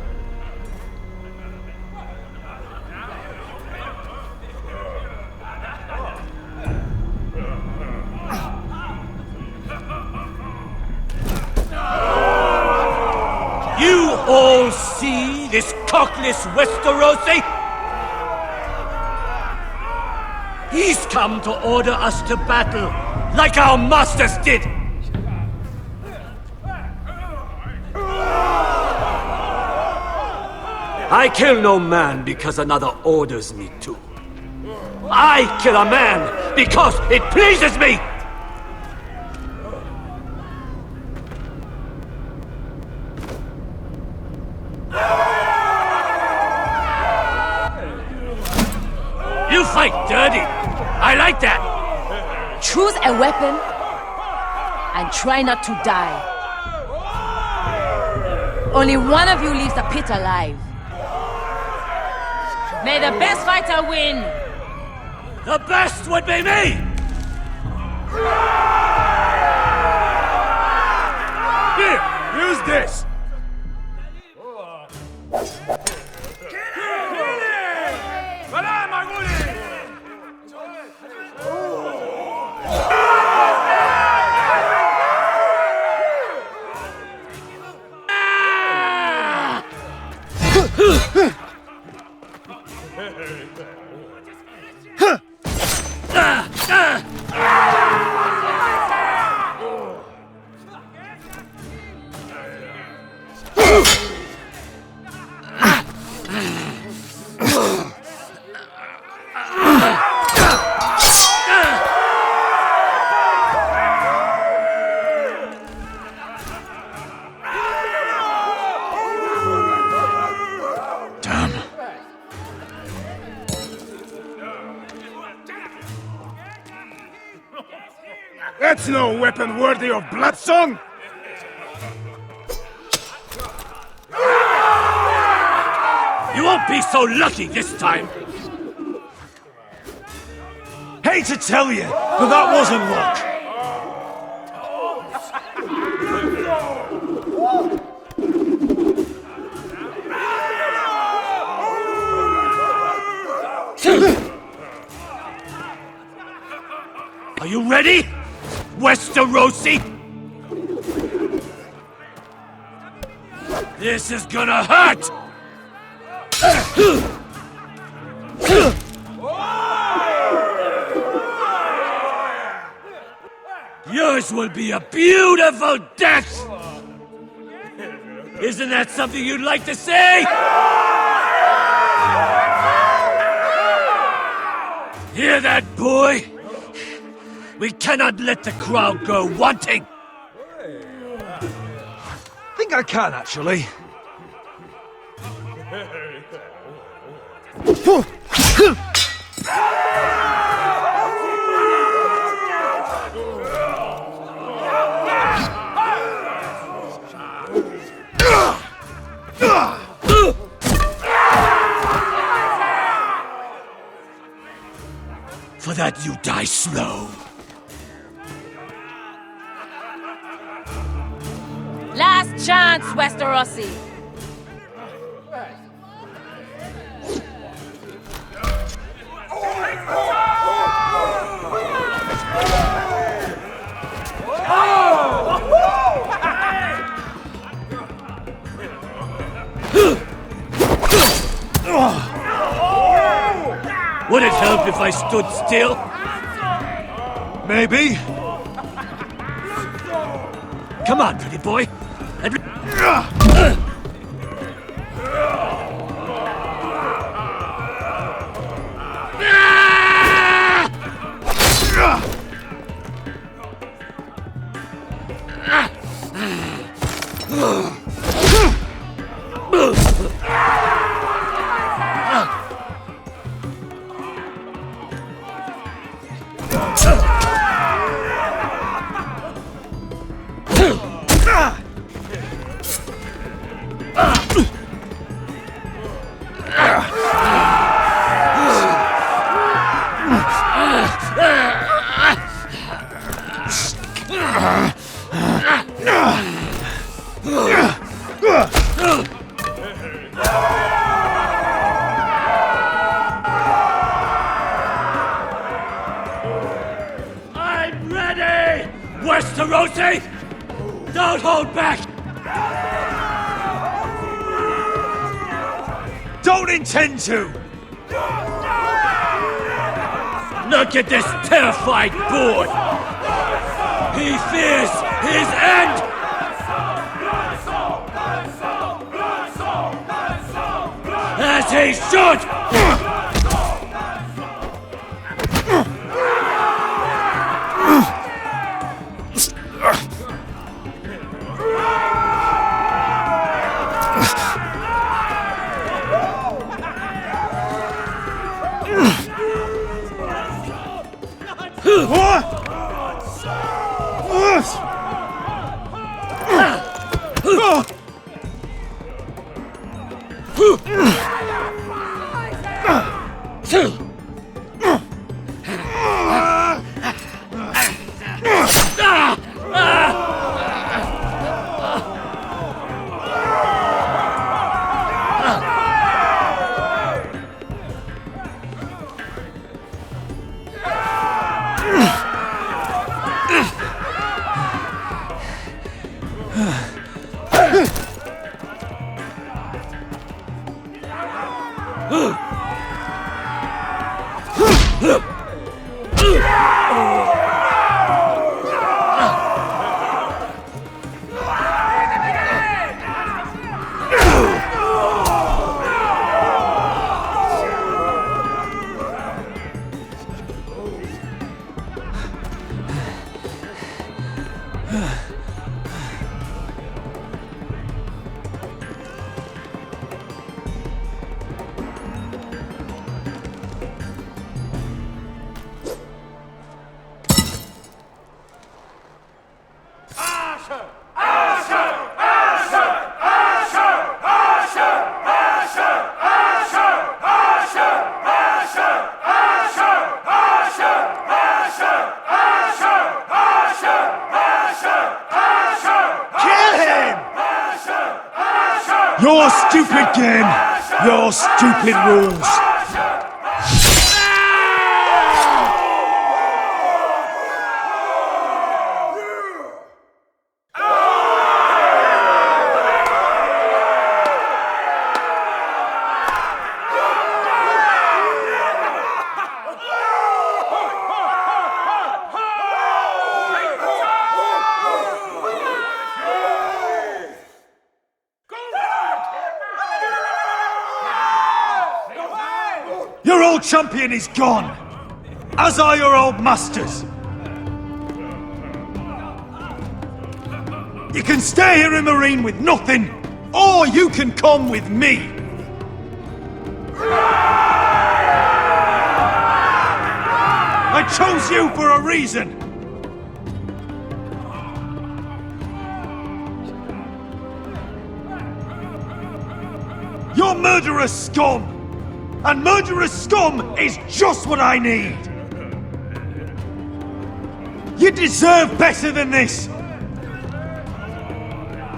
You all see this cockless Westerosi? He's come to order us to battle, like our masters did! I kill no man because another orders me to. I kill a man because it pleases me! You fight dirty! I like that! Choose a weapon and try not to die. Only one of you leaves the pit alive. May the best fighter win! The best would be me! Here, use this! That's no weapon worthy of Bloodsong! You won't be so lucky this time! Hate to tell you, but that wasn't luck. Are you ready, Westerosi? This is gonna hurt! Yours will be a beautiful death! Isn't that something you'd like to say? Hear that, boy? We cannot let the crowd go wanting! Think I can, actually. For that you die slow. Last chance, Westerosi! Would it help if I stood still? Maybe. Come on, pretty boy. I'm ready! Westerosi! Don't hold back! Don't intend to! Look at this terrified boy! He fears his end! As he should! Your stupid game, your stupid rules. Your old champion is gone, as are your old masters. You can stay here in Marine with nothing, or you can come with me. I chose you for a reason. You're murderous scum! And murderous scum is just what I need! You deserve better than this!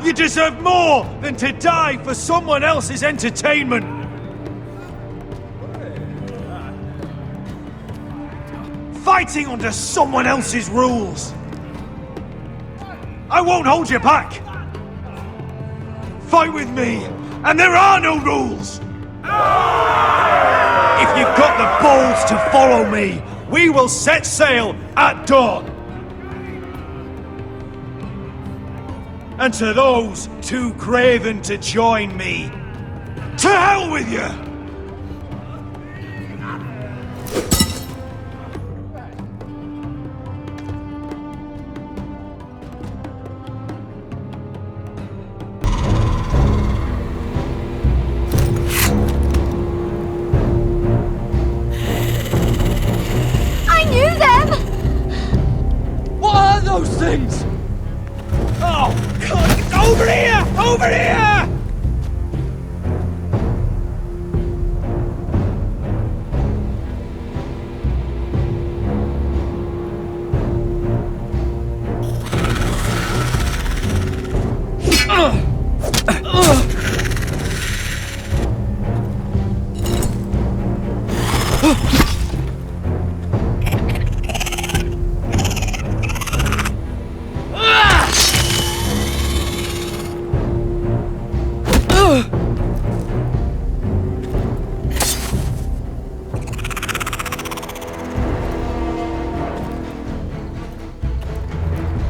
You deserve more than to die for someone else's entertainment! Fighting under someone else's rules! I won't hold you back! Fight with me, and there are no rules! If you've got the balls to follow me, we will set sail at dawn. And to those too craven to join me, to hell with you! I knew them! What are those things? Oh, God! It's over here! Over here!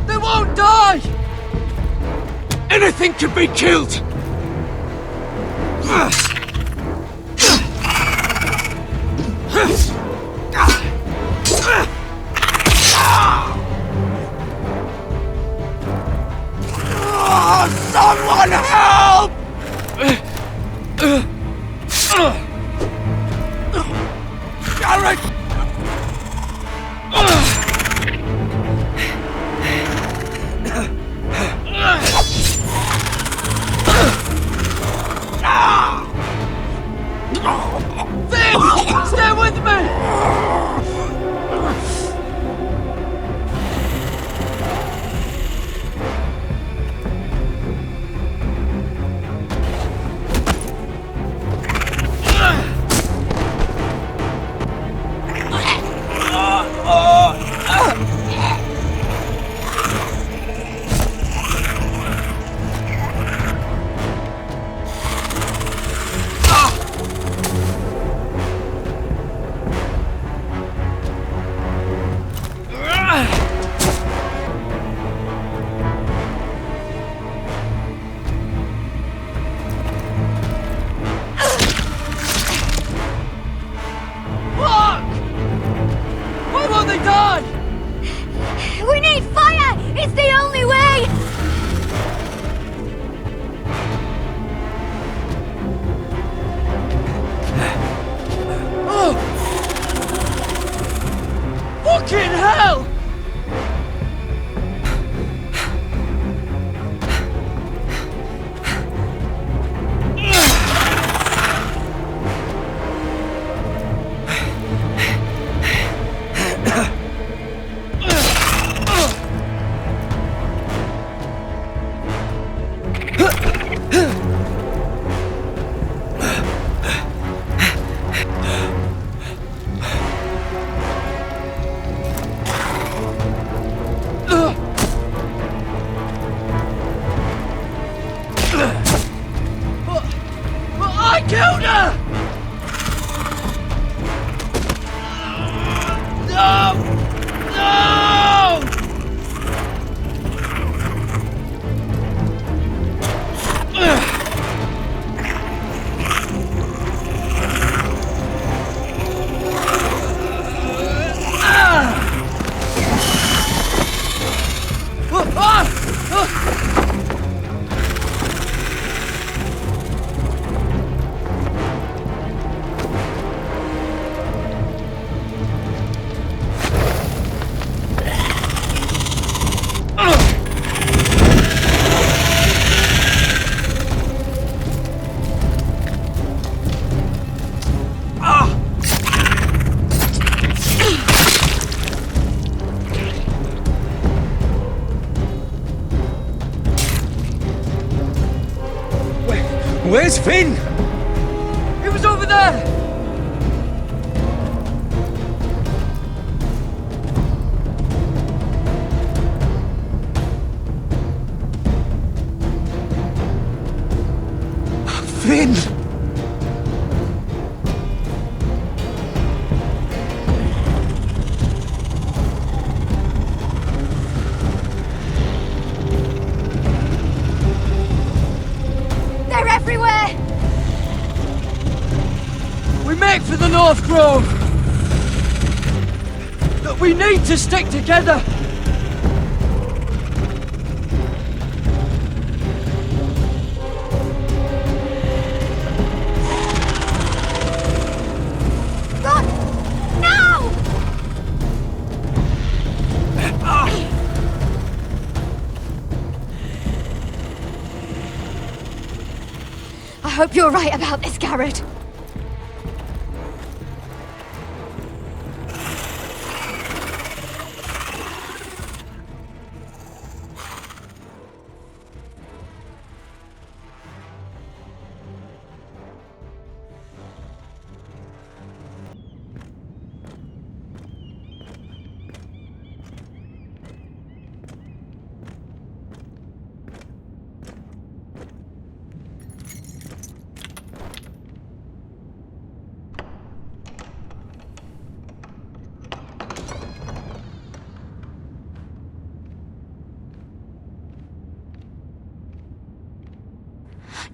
They won't die! Anything can be killed! Someone help! Garrett! Finn! Stay with me! Fuck! Why won't they die? We need fire! It's the only way! Oh! Fucking hell! I killed her! No! No! Where's Finn? He was over there! Finn! everywhere! We make for the North Grove! But we need to stick together! Run! Now! I hope you're right about this, Garrett.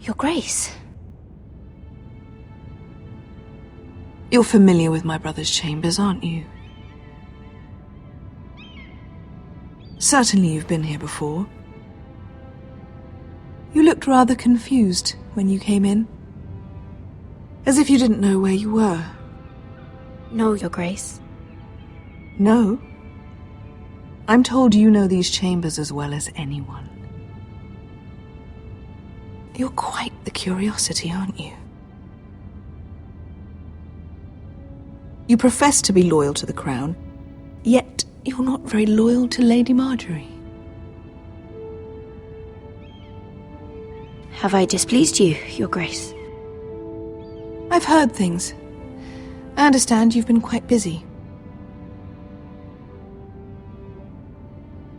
Your Grace. You're familiar with my brother's chambers, aren't you? Certainly you've been here before. You looked rather confused when you came in. As if you didn't know where you were. No, Your Grace. No? I'm told you know these chambers as well as anyone. You're quite the curiosity, aren't you? You profess to be loyal to the crown, yet you're not very loyal to Lady Marjorie. Have I displeased you, Your Grace? I've heard things. I understand you've been quite busy.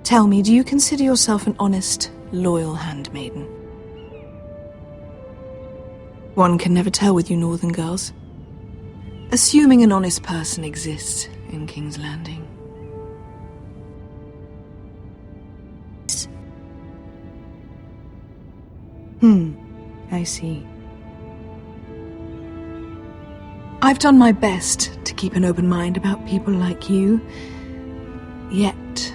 Tell me, do you consider yourself an honest, loyal handmaiden? One can never tell with you northern girls. Assuming an honest person exists in King's Landing. I see. I've done my best to keep an open mind about people like you, yet...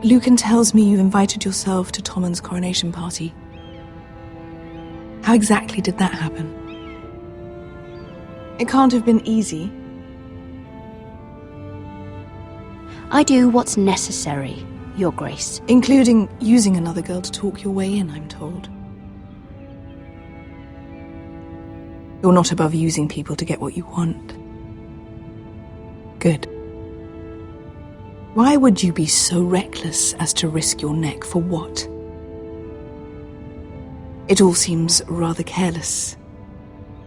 Lucan tells me you've invited yourself to Tommen's coronation party. How exactly did that happen? It can't have been easy. I do what's necessary, Your Grace. Including using another girl to talk your way in, I'm told. You're not above using people to get what you want. Good. Why would you be so reckless as to risk your neck for what? It all seems rather careless,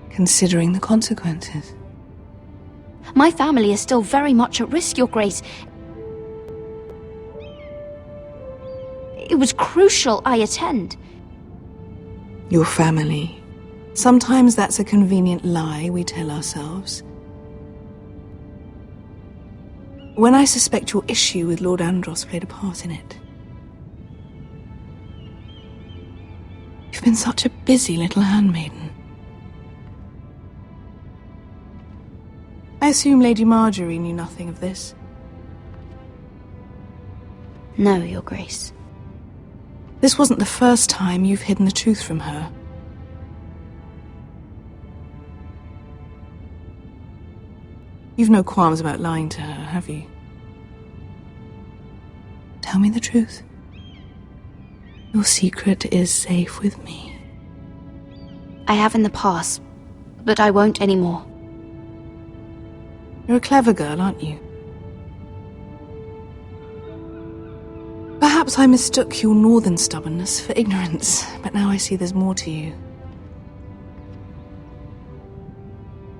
considering the consequences. My family is still very much at risk, Your Grace. It was crucial I attend. Your family. Sometimes that's a convenient lie we tell ourselves. When I suspect your issue with Lord Andros played a part in it. You've been such a busy little handmaiden. I assume Lady Marjorie knew nothing of this. No, Your Grace. This wasn't the first time you've hidden the truth from her. You've no qualms about lying to her, have you? Tell me the truth. Your secret is safe with me. I have in the past, but I won't anymore. You're a clever girl, aren't you? Perhaps I mistook your northern stubbornness for ignorance, but now I see there's more to you.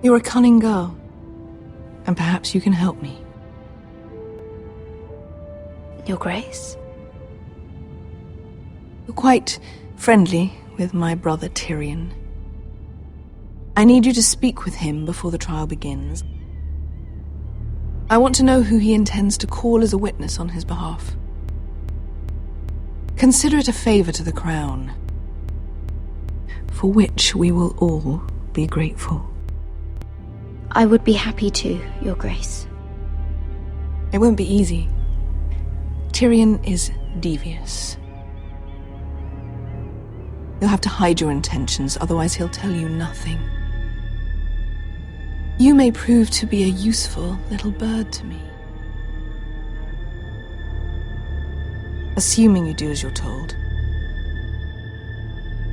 You're a cunning girl, and perhaps you can help me. Your Grace? You're quite friendly with my brother Tyrion. I need you to speak with him before the trial begins. I want to know who he intends to call as a witness on his behalf. Consider it a favor to the crown, for which we will all be grateful. I would be happy to, Your Grace. It won't be easy. Tyrion is devious. You'll have to hide your intentions, otherwise he'll tell you nothing. You may prove to be a useful little bird to me. Assuming you do as you're told.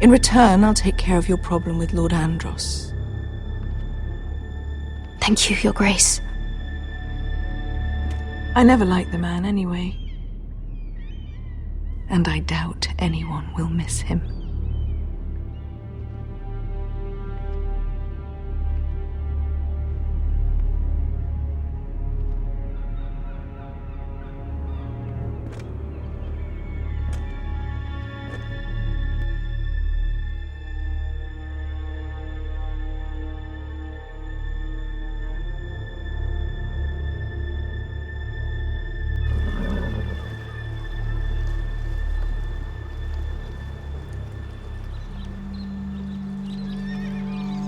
In return, I'll take care of your problem with Lord Andros. Thank you, Your Grace. I never liked the man anyway. And I doubt anyone will miss him.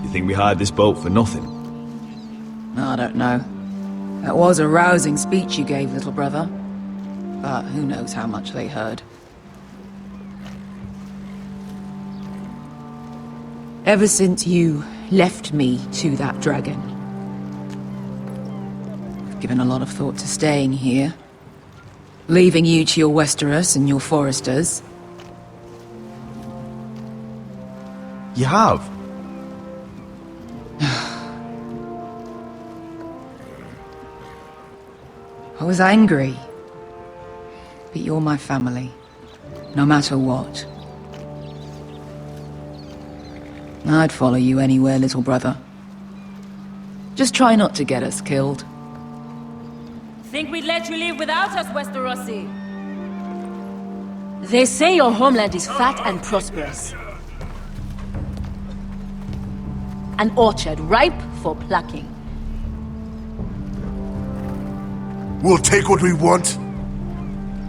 You think we hired this boat for nothing? I don't know. That was a rousing speech you gave, little brother. But who knows how much they heard. Ever since you left me to that dragon, I've given a lot of thought to staying here. Leaving you to your Westeros and your Foresters. You have? I was angry. But you're my family. No matter what. I'd follow you anywhere, little brother. Just try not to get us killed. Think we'd let you live without us, Westerosi? They say your homeland is fat and prosperous. An orchard ripe for plucking. We'll take what we want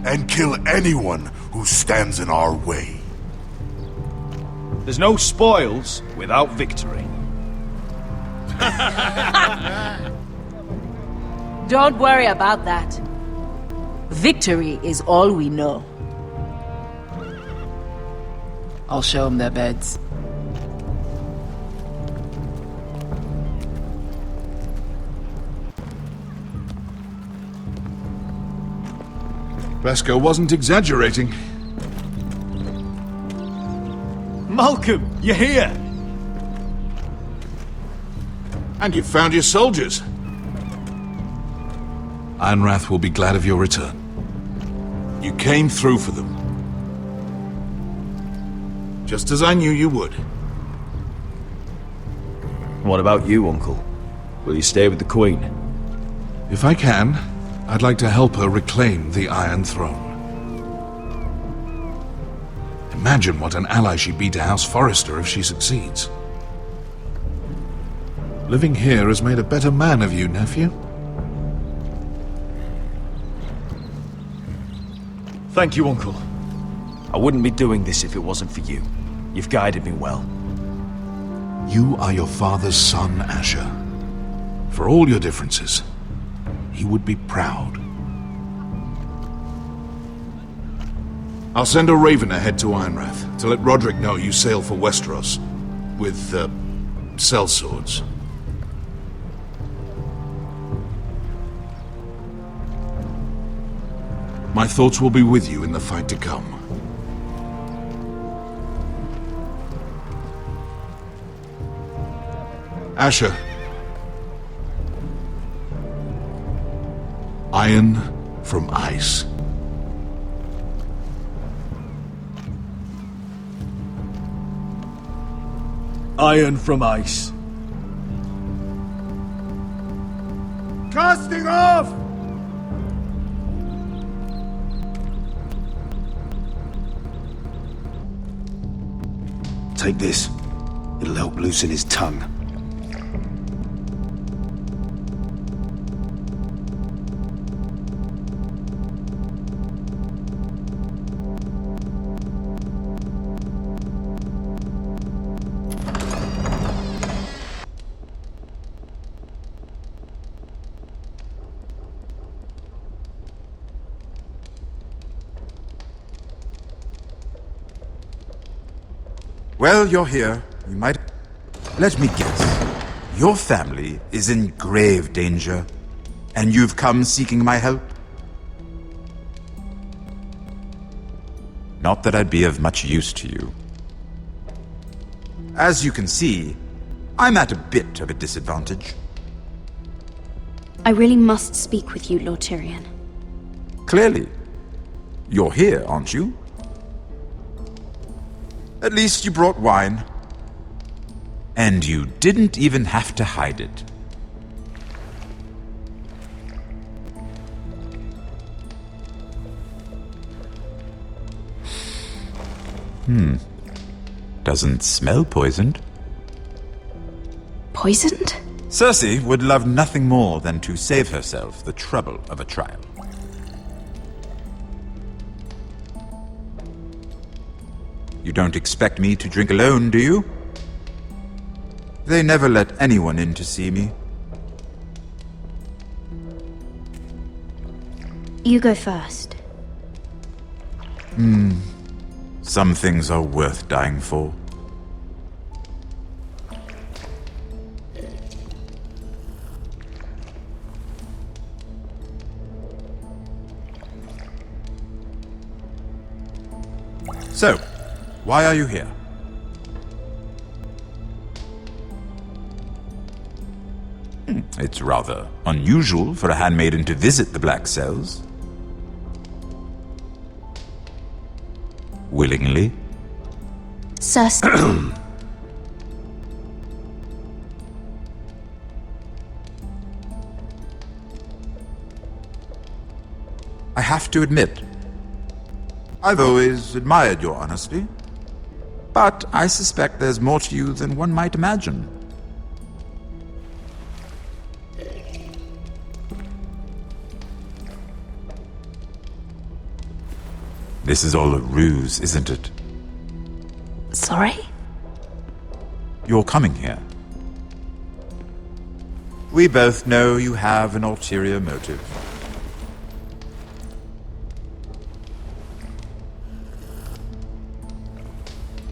and kill anyone who stands in our way. There's no spoils without victory. Don't worry about that. Victory is all we know. I'll show them their beds. Beskar wasn't exaggerating. Malcolm, you're here! And you've found your soldiers. Ironrath will be glad of your return. You came through for them. Just as I knew you would. What about you, Uncle? Will you stay with the Queen? If I can, I'd like to help her reclaim the Iron Throne. Imagine what an ally she'd be to House Forrester if she succeeds. Living here has made a better man of you, nephew. Thank you, Uncle. I wouldn't be doing this if it wasn't for you. You've guided me well. You are your father's son, Asher. For all your differences, he would be proud. I'll send a raven ahead to Ironrath to let Roderick know you sail for Westeros with, sellswords. My thoughts will be with you in the fight to come. Asher. Iron from ice. Iron from ice. Casting off! Take this. It'll help loosen his tongue. Well, you're here. You might... Let me guess. Your family is in grave danger, and you've come seeking my help? Not that I'd be of much use to you. As you can see, I'm at a bit of a disadvantage. I really must speak with you, Lord Tyrion. Clearly. You're here, aren't you? At least you brought wine. And you didn't even have to hide it. Doesn't smell poisoned. Poisoned? Cersei would love nothing more than to save herself the trouble of a trial. You don't expect me to drink alone, do you? They never let anyone in to see me. You go first. Some things are worth dying for. So, why are you here? It's rather unusual for a handmaiden to visit the Black Cells. Willingly? Cersei. I have to admit, I've always admired your honesty, but I suspect there's more to you than one might imagine. This is all a ruse, isn't it? Sorry? You're coming here. We both know you have an ulterior motive.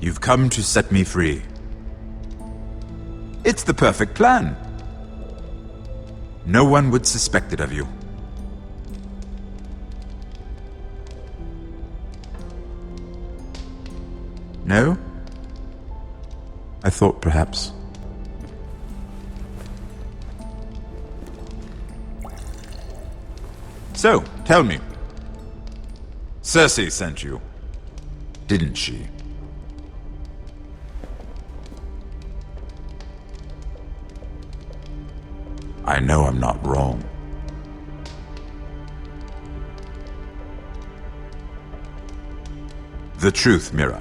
You've come to set me free. It's the perfect plan. No one would suspect it of you. No? I thought perhaps. So, tell me. Cersei sent you, didn't she? I know I'm not wrong. The truth, Mira.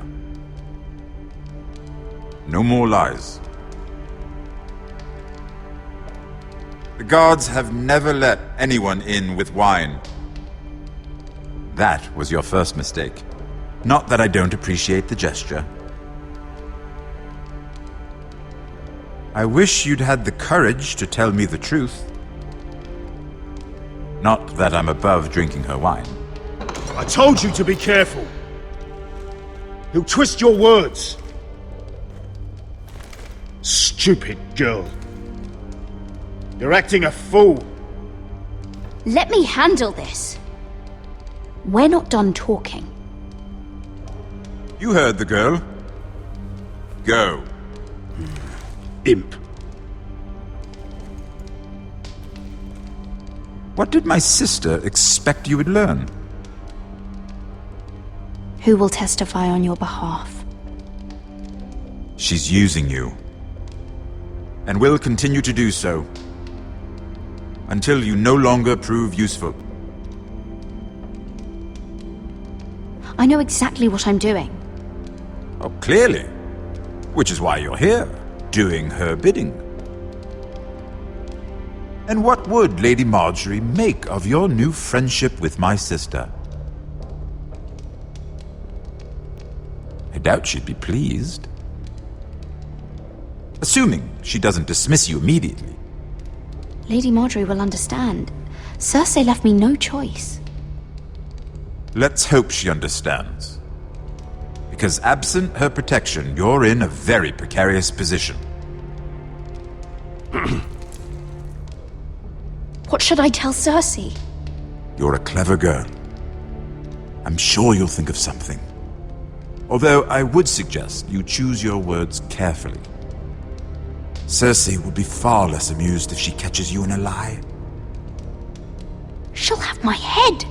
No more lies. The guards have never let anyone in with wine. That was your first mistake. Not that I don't appreciate the gesture. I wish you'd had the courage to tell me the truth. Not that I'm above drinking her wine. I told you to be careful. He'll twist your words. Stupid girl. You're acting a fool. Let me handle this. We're not done talking. You heard the girl. Go. Imp. What did my sister expect you would learn? Who will testify on your behalf? She's using you. And will continue to do so. Until you no longer prove useful. I know exactly what I'm doing. Oh, clearly. Which is why you're here, doing her bidding. And what would Lady Marjorie make of your new friendship with my sister? I doubt she'd be pleased. Assuming she doesn't dismiss you immediately. Lady Marjorie will understand. Cersei left me no choice. Let's hope she understands. Because absent her protection, you're in a very precarious position. What should I tell Cersei? You're a clever girl. I'm sure you'll think of something. Although I would suggest you choose your words carefully. Cersei will be far less amused if she catches you in a lie. She'll have my head.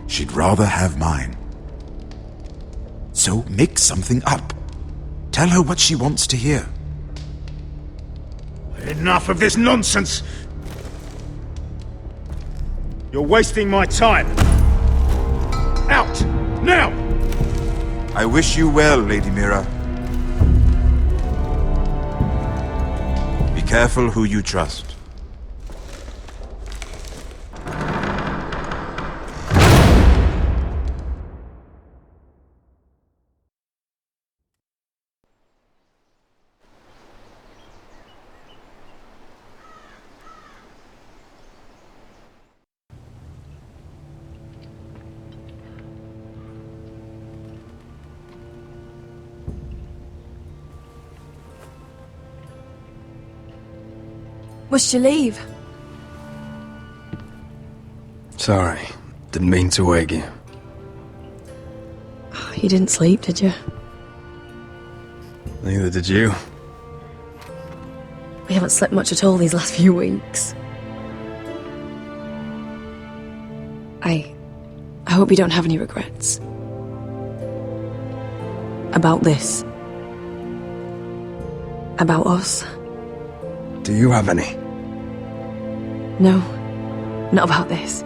She'd rather have mine. So make something up. Tell her what she wants to hear. Enough of this nonsense! You're wasting my time. Out! Now! I wish you well, Lady Mira. Be careful who you trust. Must you leave? Sorry, didn't mean to wake you. You didn't sleep, did you? Neither did you. We haven't slept much at all these last few weeks. I hope you don't have any regrets. About this. About us. Do you have any? No, not about this.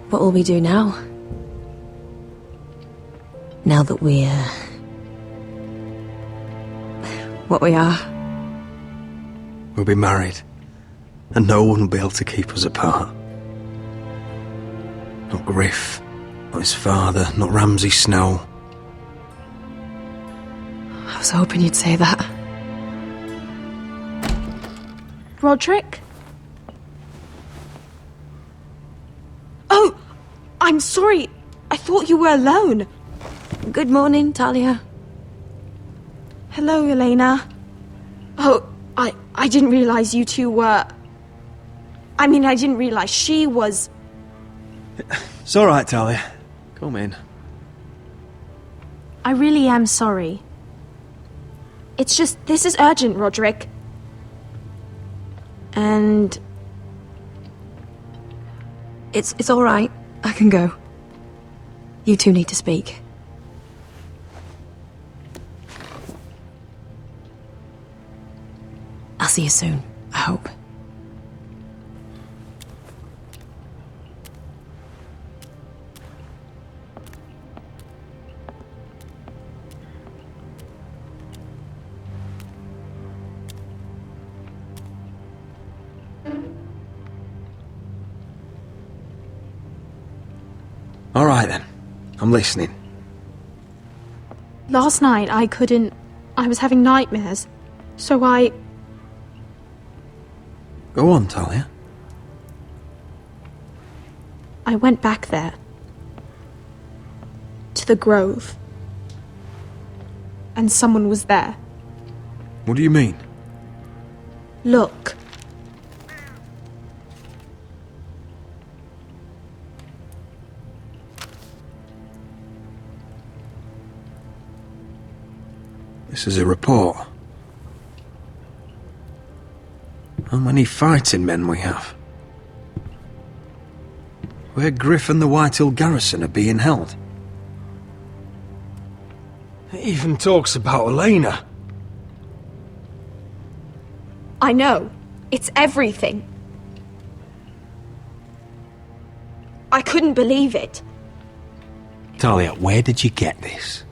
What will we do now? Now that we're... what we are? We'll be married, and no one will be able to keep us apart. Not Griff, not his father, not Ramsay Snow. I was hoping you'd say that. Roderick? Oh! I'm sorry. I thought you were alone. Good morning, Talia. Hello, Elena. Oh, I didn't realize you two were... I mean, I didn't realize she was... It's all right, Talia. Come in. I really am sorry. It's just, this is urgent, Roderick. And... It's all right. I can go. You two need to speak. I'll see you soon, I hope. All right, then. I'm listening. Last night, I was having nightmares. So I... Go on, Talia. I went back there. To the grove. And someone was there. What do you mean? Look. This is a report. How many fighting men we have? Where Griff and the Whitehill garrison are being held. It even talks about Elena. I know. It's everything. I couldn't believe it. Talia, where did you get this?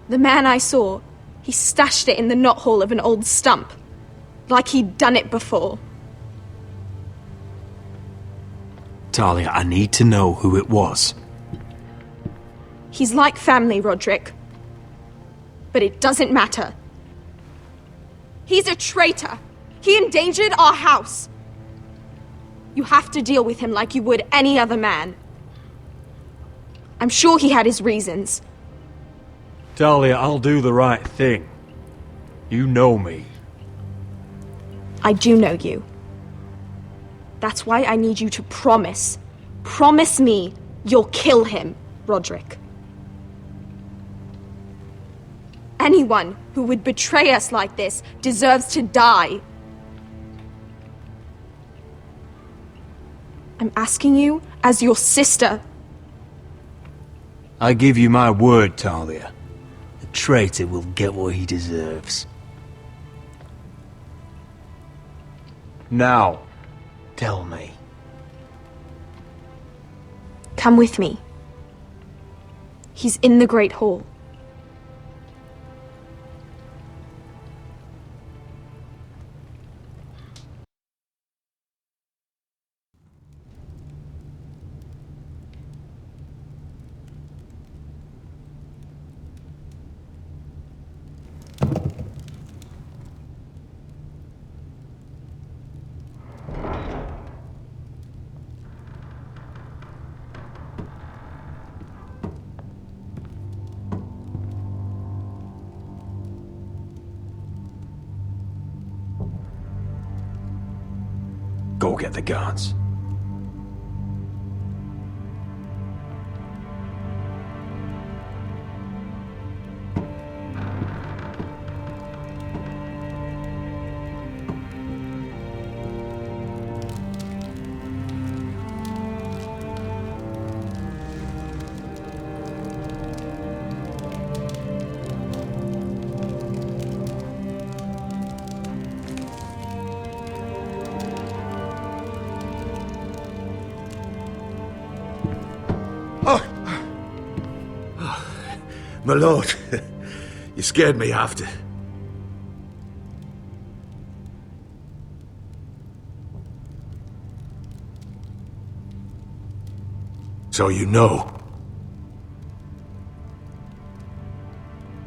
The man I saw, he stashed it in the knothole of an old stump. Like he'd done it before. Talia, I need to know who it was. He's like family, Roderick. But it doesn't matter. He's a traitor. He endangered our house. You have to deal with him like you would any other man. I'm sure he had his reasons. Talia, I'll do the right thing. You know me. I do know you. That's why I need you to promise. Promise me you'll kill him, Roderick. Anyone who would betray us like this deserves to die. I'm asking you as your sister. I give you my word, Talia. The traitor will get what he deserves. Now, tell me. Come with me. He's in the Great Hall. Go get the guards. My lord, you scared me after. So you know.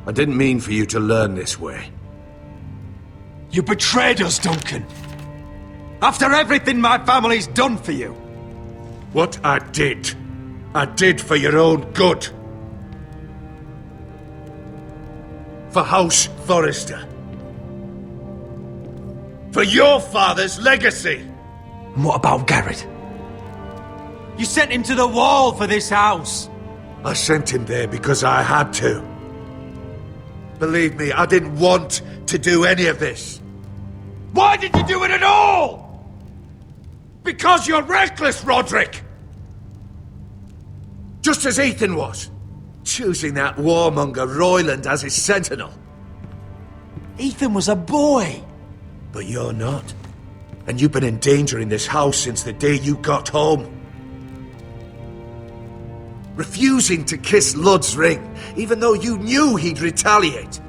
I didn't mean for you to learn this way. You betrayed us, Duncan. After everything my family's done for you. What I did for your own good. For House Forrester. For your father's legacy. And what about Garrett? You sent him to the wall for this house. I sent him there because I had to. Believe me, I didn't want to do any of this. Why did you do it at all? Because you're reckless, Roderick! Just as Ethan was. Choosing that warmonger Royland as his sentinel. Ethan was a boy. But you're not. And you've been endangering this house since the day you got home. Refusing to kiss Lud's ring, even though you knew he'd retaliate.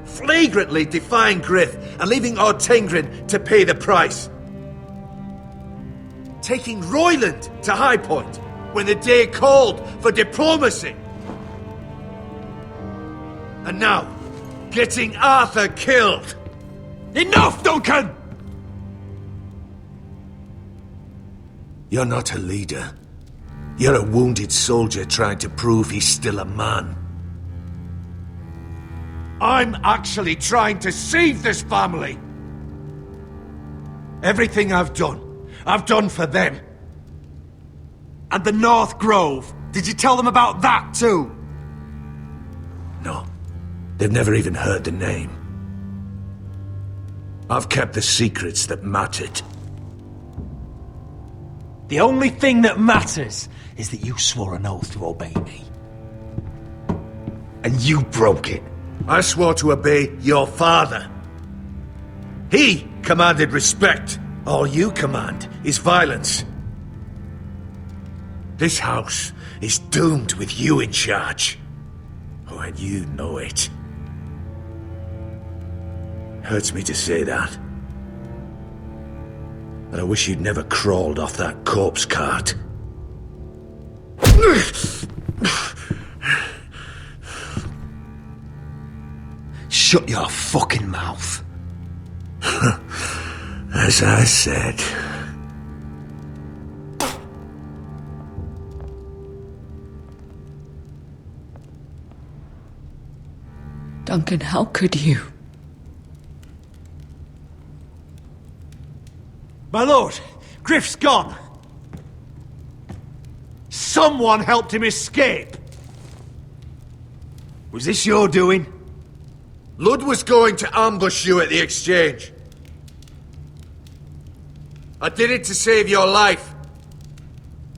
Flagrantly defying Griff and leaving Ardtengrin to pay the price. Taking Royland to High Point when the day called for diplomacy. And now, getting Arthur killed. Enough, Duncan! You're not a leader. You're a wounded soldier trying to prove he's still a man. I'm actually trying to save this family. Everything I've done for them. And the North Grove, did you tell them about that too? No, they've never even heard the name. I've kept the secrets that mattered. The only thing that matters is that you swore an oath to obey me. And you broke it. I swore to obey your father. He commanded respect. All you command is violence. This house is doomed with you in charge. Oh, and you know it. Hurts me to say that. But I wish you'd never crawled off that corpse cart. Shut your fucking mouth. As I said. Duncan, how could you? My lord, Griff's gone. Someone helped him escape. Was this your doing? Lud was going to ambush you at the exchange. I did it to save your life.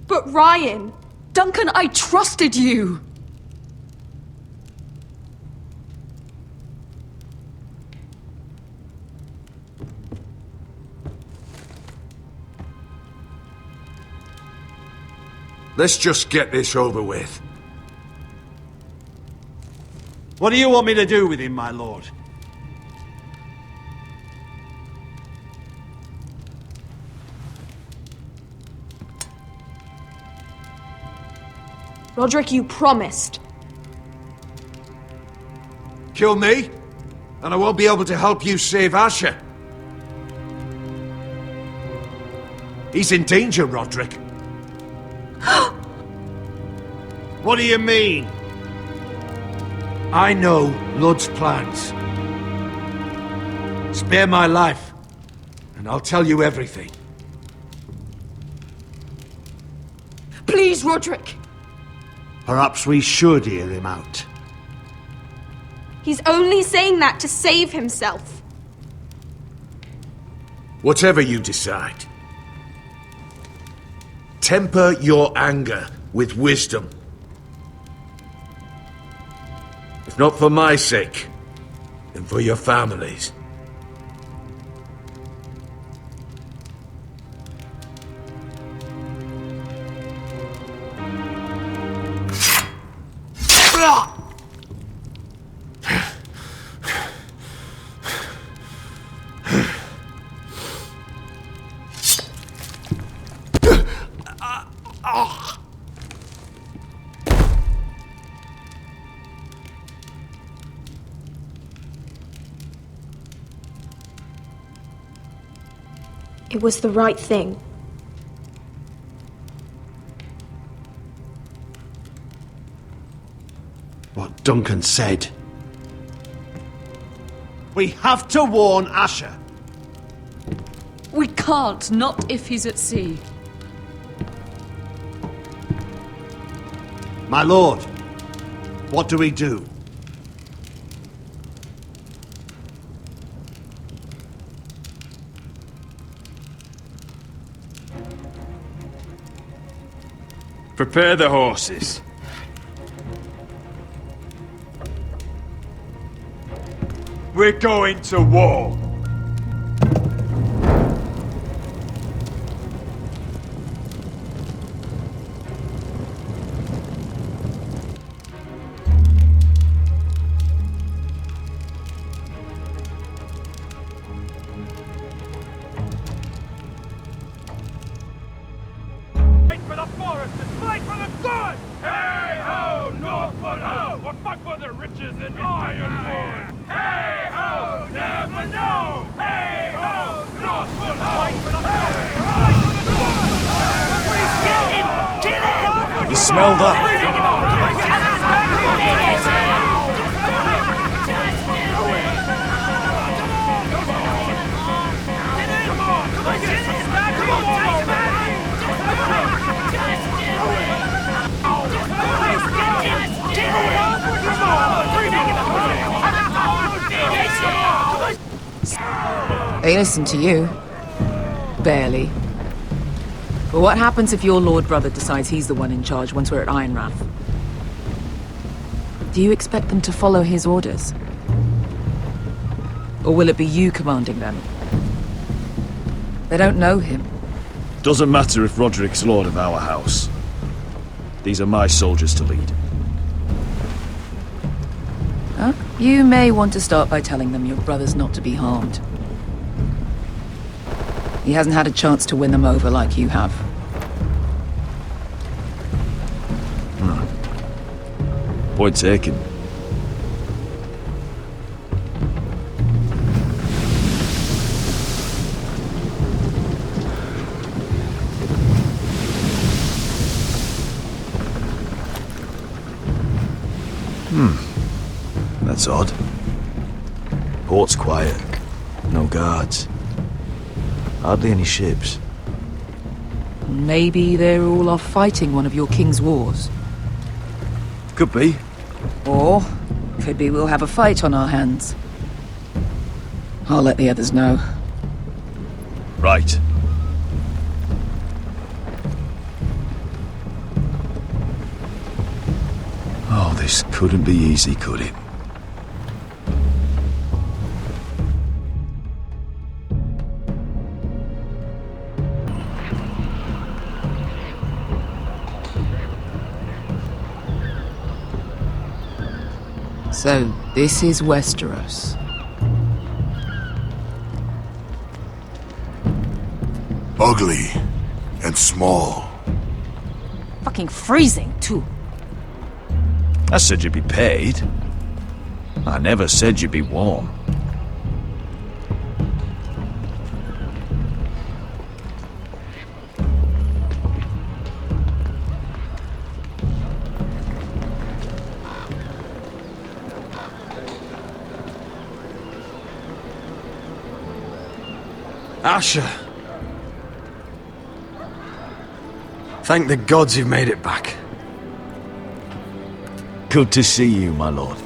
But Ryan... Duncan, I trusted you! Let's just get this over with. What do you want me to do with him, my lord? Roderick, you promised. Kill me, and I won't be able to help you save Asher. He's in danger, Roderick. What do you mean? I know Lud's plans. Spare my life, and I'll tell you everything. Please, Roderick! Perhaps we should hear him out. He's only saying that to save himself. Whatever you decide, temper your anger with wisdom. If not for my sake, then for your families. It was the right thing. What Duncan said. We have to warn Asher. We can't, not if he's at sea. My lord, what do we do? Prepare the horses. We're going to war. Fight for the forest and fight for the good! Hey-ho, Northwood! Or fight for the riches in Ironwood! Hey-ho, never know! Hey-ho, Northwood! Fight for the forest! Fight for the good! Get him! Kill him! You smell that? They listen to you. Barely. But what happens if your lord brother decides he's the one in charge once we're at Ironrath? Do you expect them to follow his orders? Or will it be you commanding them? They don't know him. Doesn't matter if Roderick's lord of our house. These are my soldiers to lead. Huh? You may want to start by telling them your brother's not to be harmed. He hasn't had a chance to win them over like you have. Point taken. That's odd. Port's quiet. No guards. Hardly any ships. Maybe they're all off fighting one of your king's wars. Could be. Or, could be we'll have a fight on our hands. I'll let the others know. Right. Oh, this couldn't be easy, could it? So, this is Westeros. Ugly and small. Fucking freezing, too. I said you'd be paid. I never said you'd be warm. Asher! Thank the gods you've made it back. Good to see you, my lord.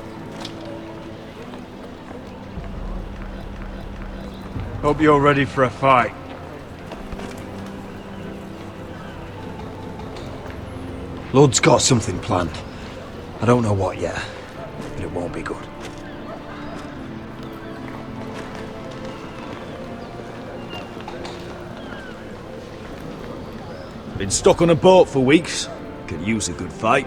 Hope you're ready for a fight. Lord's got something planned. I don't know what yet, but it won't be good. Been stuck on a boat for weeks. Could use a good fight.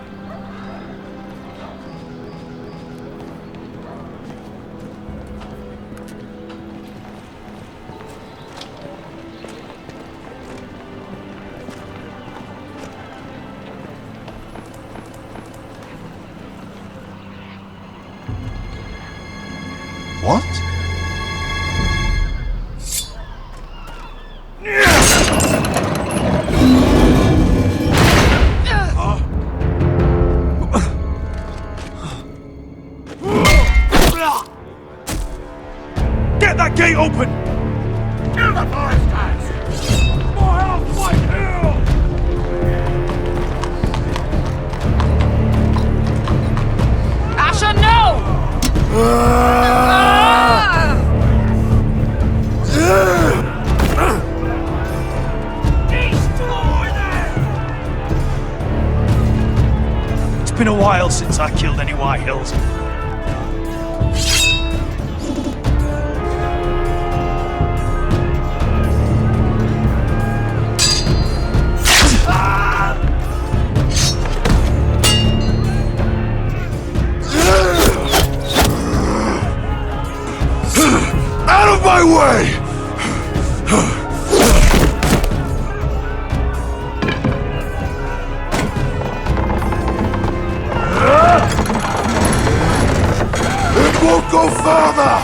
What? Get that gate open! Kill the bastards! More help, fight here! Asher, no! It's been a while since I killed any White Hills. Out of my way! It won't go further!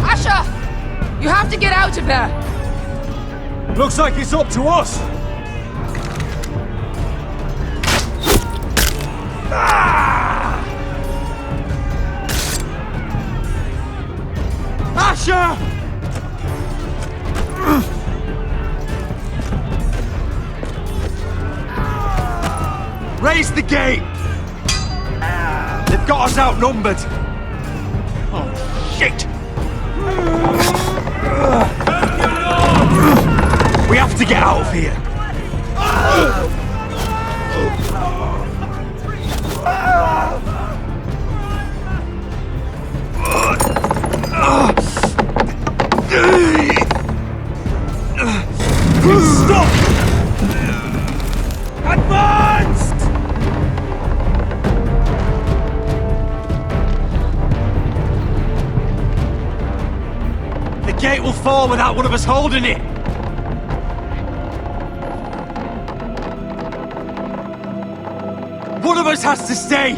Asher! You have to get out of there! Looks like it's up to us! Asher! Raise the gate! They've got us outnumbered! Oh, shit! We have to get out of here! Stop! Advance! The gate will fall without one of us holding it! One of us has to stay!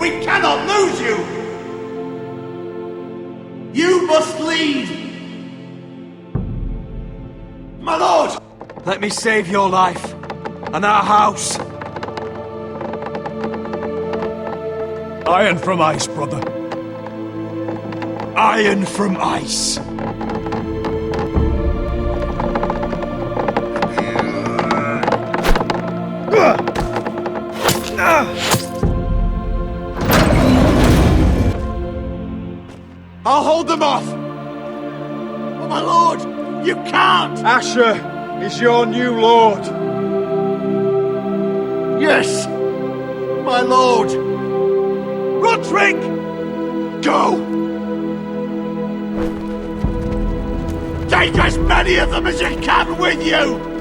We cannot lose you! You must lead! My lord! Let me save your life and our house. Iron from ice, brother. Iron from ice. I'll hold them off! Oh, my lord! You can't! Asher is your new lord. Yes! My lord! Roderick! Go! Take as many of them as you can with you!